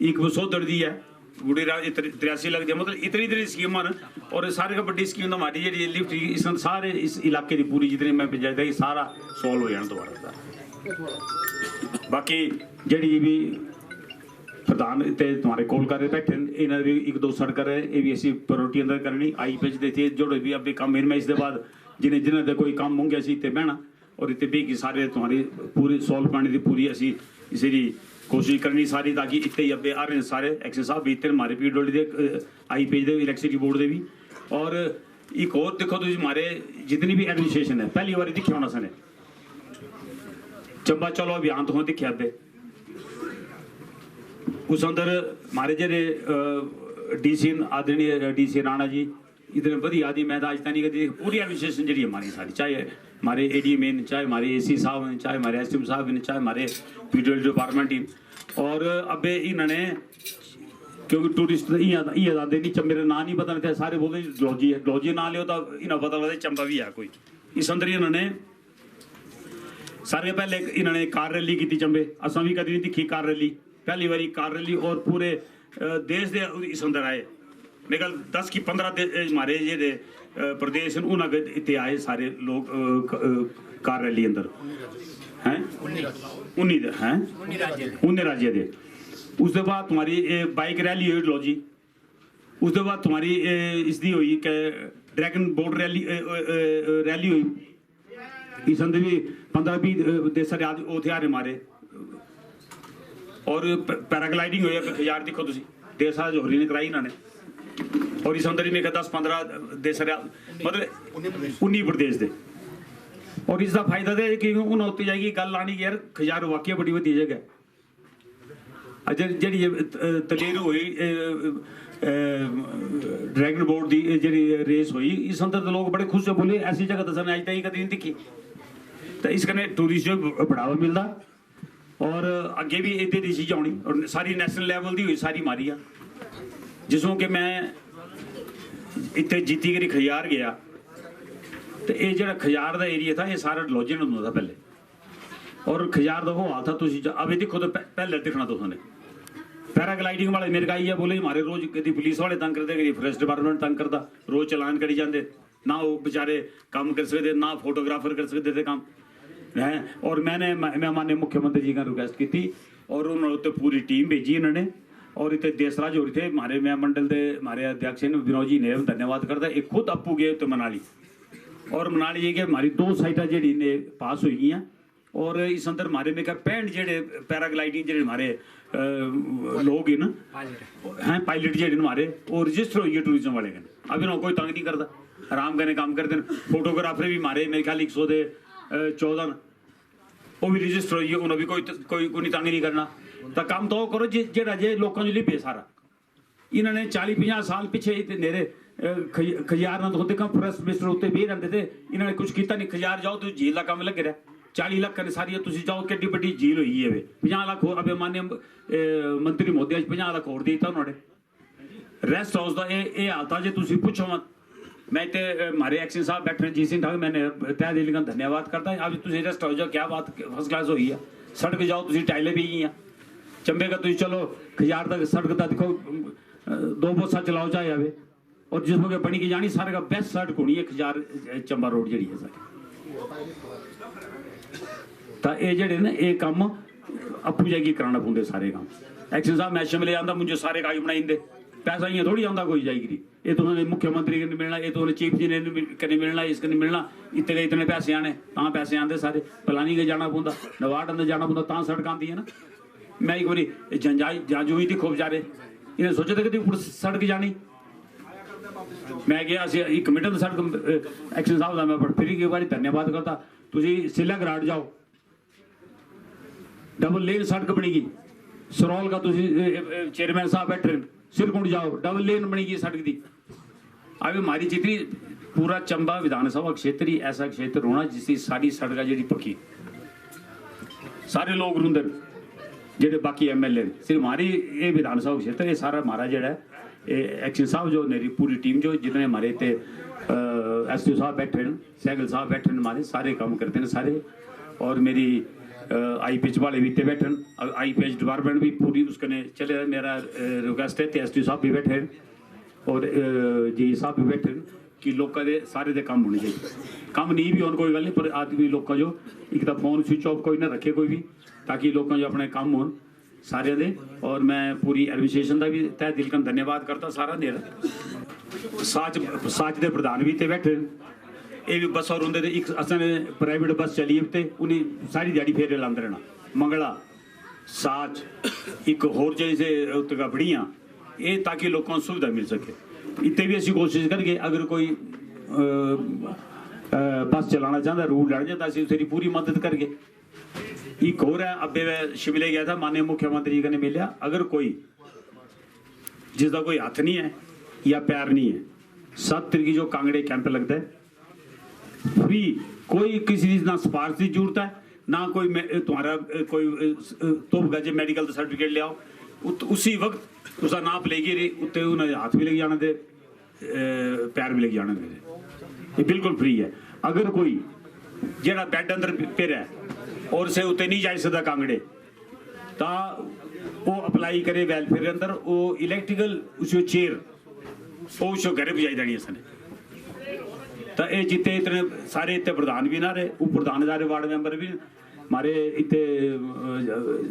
एक वसोधर दी है गुड़ी 83 लाख दी, मतलब इतनी स्कीम और सारे का बड़ी स्कीम हमारी जी लिफ्ट इस सारे इस इलाके की पूरी जितनी मैं पंचायत है सारा सॉल्व हो जाना दोबारा। बाकी जी भी प्रधान इतने तुम्हारे कोल कर बैठे इन्हें भी 1-2 सड़क है, ये भी ऐसी प्रायोरिटी अंदर करनी। IPH देते जोड़े भी अभी काम इनमें इसके बाद जिन्हें कोई काम होंगे असी इतने बहना और इतने भी कि सारे तुम्हारी पूरी सॉल्व करने की पूरी असी इसी कोशिश करनी सारी, ताकि इतने अबे आ रहे सारे एक्शन साहब भी इतने हमारे PWD दे IPH दे इलेक्ट्रिसिटी बोर्ड दे भी। और एक और देखो तो हमारे जितनी भी एडमिनिस्ट्रेशन है पहली बार दिखे होना सने चंबा चलो अभियान तो दिखा बे उस अंदर हमारे जेरे डीसी आदरणीय डीसी राणा जी इतने बढ़िया आदि मैं आज तक नहीं कभी पूरी एडमिनिस्ट्रेशन जी हमारी सारी, चाहे हमारे एडीएम हैं, चाहे हमारे एसी साहब हैं, चाहे हमारे एसडीएम साहब हैं, चाहे हमारे पीडब्ल्यूडी डिपार्टमेंट ही। और अबे इन्होंने क्योंकि टूरिस्ट ये आते नहीं, मेरे ना नहीं पता नहीं था, सारे बोलते डलहौजी है, डलहौजी ना लियो तो इन्हें पता लगता चंबा भी है कोई। इस अंदर इन्होंने सारे पहले इन्होंने कार रैली की चंबे, असा भी कभी नहीं दिखी कार रैली, पहली बारी कार रैली और पूरे देश दे इस अंदर आए। मेरे ख्याल 10 की 15 हमारे जे प्रदेश उन्होंने इतने आए सारे लोग कार रैली अंदर हैं 19 राज्य दे। उसके बाद तुम्हारी बाइक रैली हुई डलहौजी, उसके बाद तुम्हारी इसकी हुई कि ड्रैगन बोट रैली हुई। इस अंदर भी 15-20 देश हथियार मारे और पैराग्लाइडिंग हुई है खजार देखो तुम देश जोहरी ने कराई इन्होंने। और इस अंदर ही मेरे 10-15 देश मतलब 19 प्रदेश दे। और इसका फायदा तो कि उन्हें उत्ती जाएगी गल आनी कि यार खजार वाकई बड़ी वधी जगह जी तलेर हुई ड्रैगन बोट की जी रेस हुई। इस अंदर तो लोग बड़े खुश हो बोले ऐसी जगह तो अज तक कभी नहीं दिखी। तो इस कन्नै टूरिस्ट जो बढ़ावा मिलता और अगे भी इतने दी चीज़ आनी और सारी नैशनल लैवल की हुई सारी मारी आ। जिसों कि मैं इतने जीती करी खजार गया तो ये जो खजार का एरिया था ये सारा डलहौजी में होंदा था पहले। और खजार का वो हाल था तुम अभी देखो तो पहले दिखना तुमने पैराग्लाइडिंग वाले मेरे का आई है बोले हमारे रोज कभी पुलिस वाले तंग करते कभी फॉरेस्ट डिपार्टमेंट तंग करता, रोज चलान करी जाते ना वो बेचारे काम कर सकते ना फोटोग्राफर कर सकते थे काम है। और मैं माननीय मुख्यमंत्री जी का रिक्वेस्ट की थी और उन्होंने पूरी टीम भेजी इन्होंने। और इतने देसराज हो रहे थे हमारे मैं मंडल के हमारे अध्यक्ष विनोद जी ने धन्यवाद करता है। एक खुद अप्पू गए तो मनाली और मनाली ये कि हमारी 2 साइटा जी ने पास हुई हैं। और इस अंदर हमारे में 65 जेडे पैराग्लाइडिंग जेडे हमारे लोग हैं ना हैं पायलट जेडे हमारे वो रजिस्टर हुई है टूरिज्म वाले कन। अभी ना कोई तंग नहीं करता, आराम करने काम करते हैं। फोटोग्राफर भी हमारे मेरे ख्याल 114 वो भी रजिस्टर हुई है, उन्हें भी कोई तंग नहीं करना। तो काम तो करो जेड़ा जे लोगों जो लिपे सारा। इन्होंने 40-50 साल पिछे नेरे खजार ना तो होते कम फॉरेस्ट मिनिस्टर उत्ते भी रहते थे, इन्होंने कुछ किया नहीं। खजार जाओ तो झील का काम लगे रहा 40 लाख करने सारी तुम जाओ कि बड़ी झील हुई है 50 लाख हो। अबे माननीय मंत्री मोदी 50 लाख होर देता उन्होंने। रेस्ट हाउस का ये हाल था जो तुम पूछो मत। मैं तो हमारे एक्शन साहब बैठे जी सिंह ठाकुर मैंने तय दिल का धन्यवाद करता है। अब तुम रेस्ट हाउस जाओ क्या बात फर्स्ट क्लास हुई है। सड़क जाओ तुम टाइलें भी हैं चंबे का तुम चलो खजार तक सड़क तक देखो 2 बसा चलाओ चाहे आवे। और जिसमें के बनी की जानी सारे का बेस्ट सड़क होनी है खजार चंबा रोड जी है सारी। तो ये जड़े ना ये काम अप्पू जाएगी कराना पौंदे सारे काम। एक्शन साहब मैं शिमले आंदा मुझे सारे कागज बनाई दे पैसा इं थोड़ी आंदा कोई जाएगी। ये तो उन्होंने मुख्यमंत्री कन्नै मिलना, ये तो उन्हें चीफ जी ने कन्नै मिलना, इस कन्नै मिलना, इतने पैसे आने तां पैसे आते सारे। प्लानिंग जाना पौंदा नवार्ड अंदर जाना पौंदा तां सड़क आती है ना। मैं एक बारी जांजू ही दिखो बेचारे इन्हें सोचा था कि सड़क जानी। मैं गया एक मिनट सड़क एक्शन साहब का मैं फिर एक बार धन्यवाद करता। तुम सिला घराट जाओ डबल लेन सड़क बनेगी। सरोल का चेयरमैन साहब बैठे सिरकुंड जाओ डबल लेन बनेगी सड़क की। अब हमारी जितनी पूरा चंबा विधानसभा क्षेत्र ही ऐसा क्षेत्र होना जिसकी सारी सड़क जी पक्की सारे लोग रुंदर जेडे बाकी MLA सिर्फ हमारी ये विधानसभा क्षेत्र ये सारा हमारा जड़ा है। एक्शन साहब जो मेरी पूरी टीम जो जितने हमारे इतने SDO साहब बैठे हैं सहगल साहब बैठे हैं हमारे सारे काम करते हैं सारे। और मेरी IPH वाले भी इतने बैठे हैं IPH डिपार्टमेंट भी पूरी उसकने चले। मेरा रिक्वेस्ट है SDO साहब भी बैठे हैं और जी साहब भी बैठे हैं कि लोगों के सारे दे काम होने चाहिए। काम नहीं भी होने कोई गल नहीं पर आदमी लोग जो एक तो फोन स्विच ऑफ कोई ना रखे कोई भी ताकि लोगों जो अपने काम हो सारे दे। और मैं पूरी एडमिनिस्ट्रेशन का भी तय दिल का धन्यवाद करता सारा नेरा। साज के प्रधान भी इतने बैठे ये भी बस और होंगे एक असने प्राइवेट बस चली तो उन्हें सारी दिहाड़ी फेरे लाते रहना मंगला साज एक होर जैसे बड़ियाँ ये ताकि लोगों को सुविधा मिल सके। इतने भी असी कोशिश करके अगर कोई बस चलाना चाहता रूट लड़ जाता असं उसकी पूरी मदद करके एक और है, अब मैं शिमले गया था, माननीय मुख्यमंत्री जी ने मिलिया, अगर कोई जिसका कोई हाथ नहीं है या पैर नहीं है, 7 तरीके जो कांगड़े कैंप लगता है फ्री, कोई किसी चीज ना सिफारिश की जरूरत है ना कोई तुम्हारा कोई तो गजे मेडिकल सर्टिफिकेट ले आओ, उसी वक्त उसका नाप लेगी रही उत्ते उन्हें हाथ भी लग जाने दे, पैर भी लग जाने दे, ये बिल्कुल फ्री है। अगर कोई जेड़ा बैड अंदर फिर है और से उत्ते नहीं जा सकता कांगड़े ता वो अप्लाई करे वेलफेयर अंदर, वो इलेक्ट्रिकल उसको चेयर वो उसको घर भी जाई देनी इसने। तो ये जितने इतने सारे इतने प्रधान भी ना रहे, वो प्रधान सारे वार्ड मेंबर भी हमारे इतने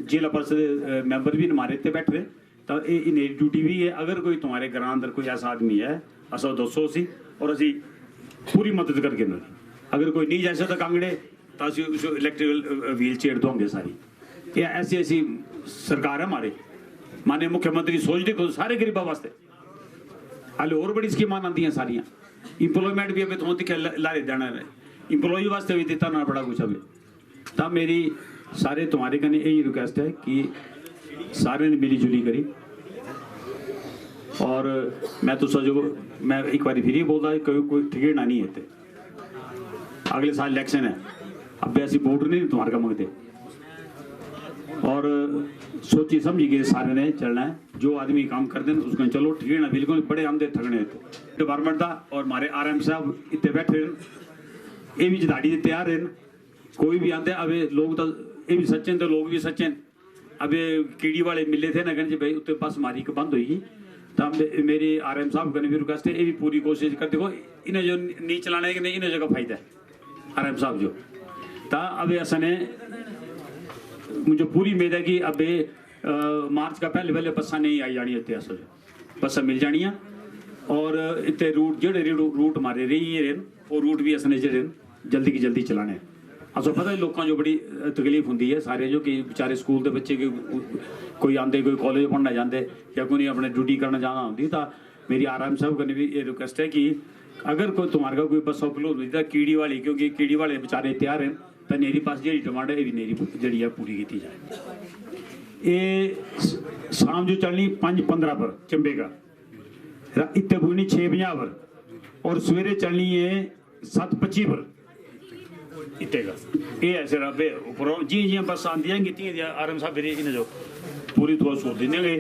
जिला परिषद मेंबर भी हमारे इतने बैठ रहे, तो ये इन्हें ड्यूटी भी है। अगर कोई तुम्हारे घर अंदर कोई ऐसा आदमी है असो 200 सी और असी पूरी मदद करके ना, अगर कोई नहीं जा सकता कांगड़े तो असी उसको इलेक्ट्रिकल व्हील चेयर दोगे सारी। ये ऐसी ऐसी सरकार है हमारे माननीय मुख्यमंत्री सोचते को सारे गरीबों वास्ते, हाले और बड़ी स्कीम आती हैं सारियाँ, इंप्लॉयमेंट भी अभी तो दिखे लारे देना है, इंप्लॉय वास्ते भी देता ना बड़ा कुछ अभी। तब मेरी सारे तुम्हारे कने यही रिक्वेस्ट है कि सारे ने मिली जुली करी, और मैं तो सजो मैं एक बार फिर ही बोल रहा कोई ठिकाना नहीं है, अगले साल इलेक्शन है, अब ऐसी वोट नहीं तुम्हारे का मंगते, और सोची समझी के सारे ने चलना है, जो आदमी काम करते हैं उसको चलो ठिकाना बिल्कुल बड़े आमदे थकने डिपार्टमेंट का। और हमारे आरएम साहब इतने बैठे ये भी जदाड़ी तैयार है, कोई भी आते अब लोग तो ये भी सच्चे तो लोग भी सच्चे। अब कीड़ी वाले मिले थे ना कहने भाई उत्ते बस हमारी बंद होगी, तो मेरे आरएम साहब का भी रिक्वेस्ट है, ये भी पूरी कोशिश कर देखो इन्हें जो नहीं चलाना है कि नहीं, इन्हें जगह फायदा है आरएम साहब जो था। अब ऐसा ने मुझे पूरी उम्मीद है कि अब मार्च का पहले बसा नहीं आई जानी इतने, असल बसा मिल जानी, और इतने रूट जेडे रूट हमारे रही है वो रूट भी असने जेडे जल्दी की जल्दी चलाने। असो पता है लोगों जो बड़ी तकलीफ होंगी है सारे जो कि बेचारे स्कूल के बच्चे कोई आते कोई कॉलेज पढ़ना जाते या कोई अपने ड्यूटी करना जाना होती, तो मेरी आरएम साहब का भी ये रिक्वेस्ट है कि अगर कोई तुम्हारे का कोई बस उपलब्ध होती है कीड़ी वाली, क्योंकि कीड़ी वाले बेचारे तैयार हैं, तो मेरी पास जी डिमांड है ये भी मेरी जी है पूरी की जाए। ये शाम जो चलनी 5:15 पर चंबे का, इतने पुजनी 6:50 पर, और सवेरे चलनी है 7:25 पर इतने का। ये ऐसे रबे जी जी बस आती जाएंगी, आरएम साहब जो पूरी तो सोच देंगे।